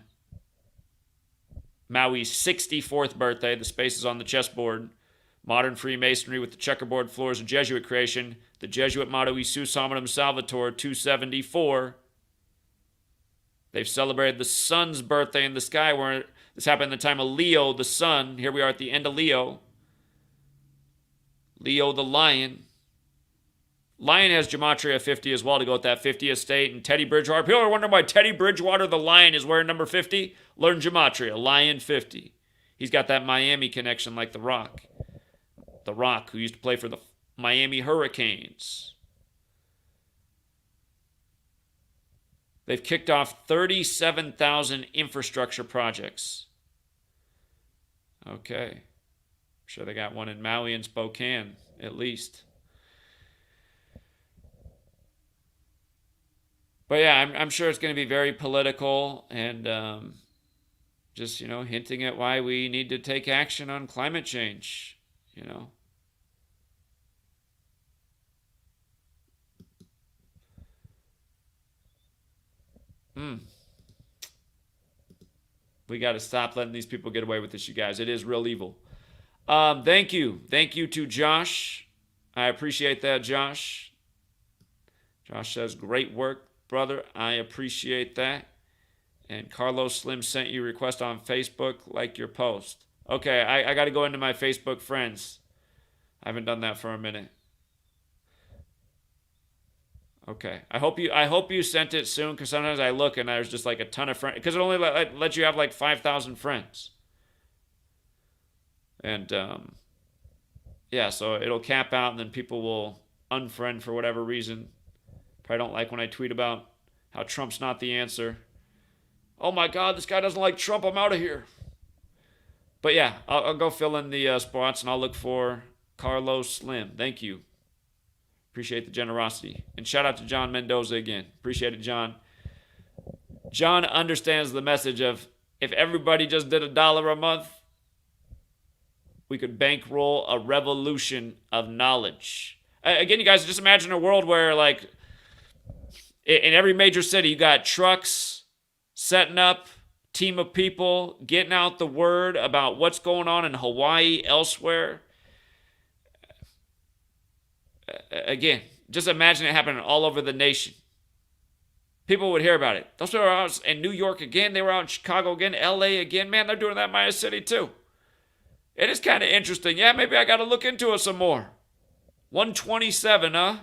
Maui's 64th birthday. The space is on the chessboard. Modern Freemasonry with the checkerboard floors of Jesuit creation. The Jesuit motto, Isus Hominum Salvator, 274. They've celebrated the sun's birthday in the sky, where this happened in the time of Leo, the sun. Here we are at the end of Leo. Leo the lion. Lion has Gematria 50 as well to go with that 50th state. And Teddy Bridgewater. People are wondering why Teddy Bridgewater the lion is wearing number 50. Learn Gematria. Lion 50. He's got that Miami connection like The Rock. The Rock, who used to play for the Miami Hurricanes. They've kicked off 37,000 infrastructure projects. Okay. I'm sure they got one in Maui and Spokane, at least. But yeah, I'm sure it's going to be very political and just, hinting at why we need to take action on climate change, We got to stop letting these people get away with this, you guys. It is real evil. Thank you. Thank you to Josh. I appreciate that, Josh. Josh says, great work, brother. I appreciate that. And Carlos Slim sent you a request on Facebook, like your post. Okay, I got to go into my Facebook friends. I haven't done that for a minute. Okay. I hope you sent it soon, because sometimes I look and there's just like a ton of friends, because it only lets you have like 5,000 friends. And yeah, so it'll cap out and then people will unfriend for whatever reason. Probably don't like when I tweet about how Trump's not the answer. Oh my God, this guy doesn't like Trump. I'm out of here. But yeah, I'll go fill in the spots, and I'll look for Carlos Slim. Thank you. Appreciate the generosity. And shout out to John Mendoza again. Appreciate it, John. John understands the message of, if everybody just did $1 a month, we could bankroll a revolution of knowledge. Again, you guys, just imagine a world where, like, in every major city, you got trucks setting up, team of people getting out the word about what's going on in Hawaii, elsewhere. Again, just imagine it happening all over the nation. People would hear about it. Those people were out in New York again. They were out in Chicago again, LA again. Man, they're doing that in my city too. It is kind of interesting. Yeah, maybe I got to look into it some more. 127, huh?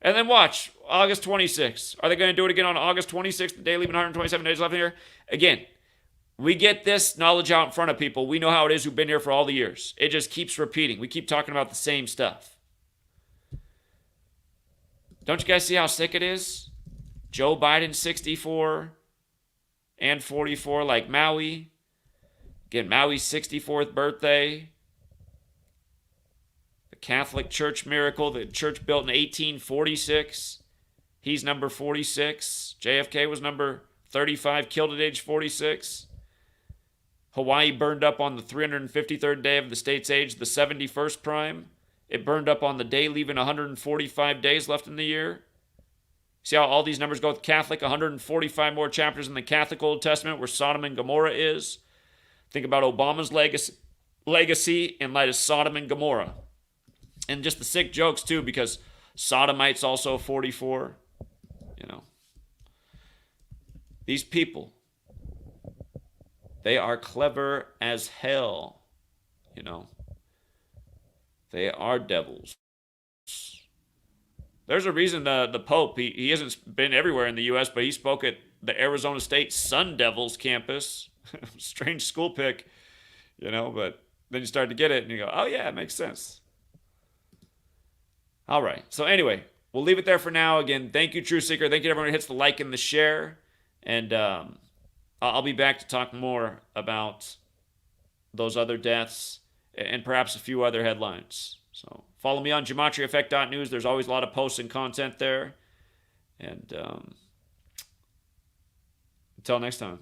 And then watch, August 26th. Are they going to do it again on August 26th, the day leaving 127 days left in here? Again, we get this knowledge out in front of people. We know how it is who've been here for all the years. It just keeps repeating. We keep talking about the same stuff. Don't you guys see how sick it is? Joe Biden, 64 and 44, like Maui. Again, Maui's 64th birthday. The Catholic Church miracle, the church built in 1846. He's number 46. JFK was number 35, killed at age 46. Hawaii burned up on the 353rd day of the state's age, the 71st prime. It burned up on the day leaving 145 days left in the year. See how all these numbers go with Catholic? 145 more chapters in the Catholic Old Testament where Sodom and Gomorrah is. Think about Obama's legacy in light of Sodom and Gomorrah. And just the sick jokes too, because Sodomites also 44. These people, they are clever as hell. They are devils. There's a reason the Pope, he hasn't been everywhere in the U.S., but he spoke at the Arizona State Sun Devils campus. Strange school pick, but then you start to get it and you go, oh, yeah, it makes sense. All right. So, anyway, we'll leave it there for now. Again, thank you, True Seeker. Thank you to everyone who hits the like and the share. And I'll be back to talk more about those other deaths and perhaps a few other headlines. So follow me on GematriaEffect.news. There's always a lot of posts and content there. And until next time.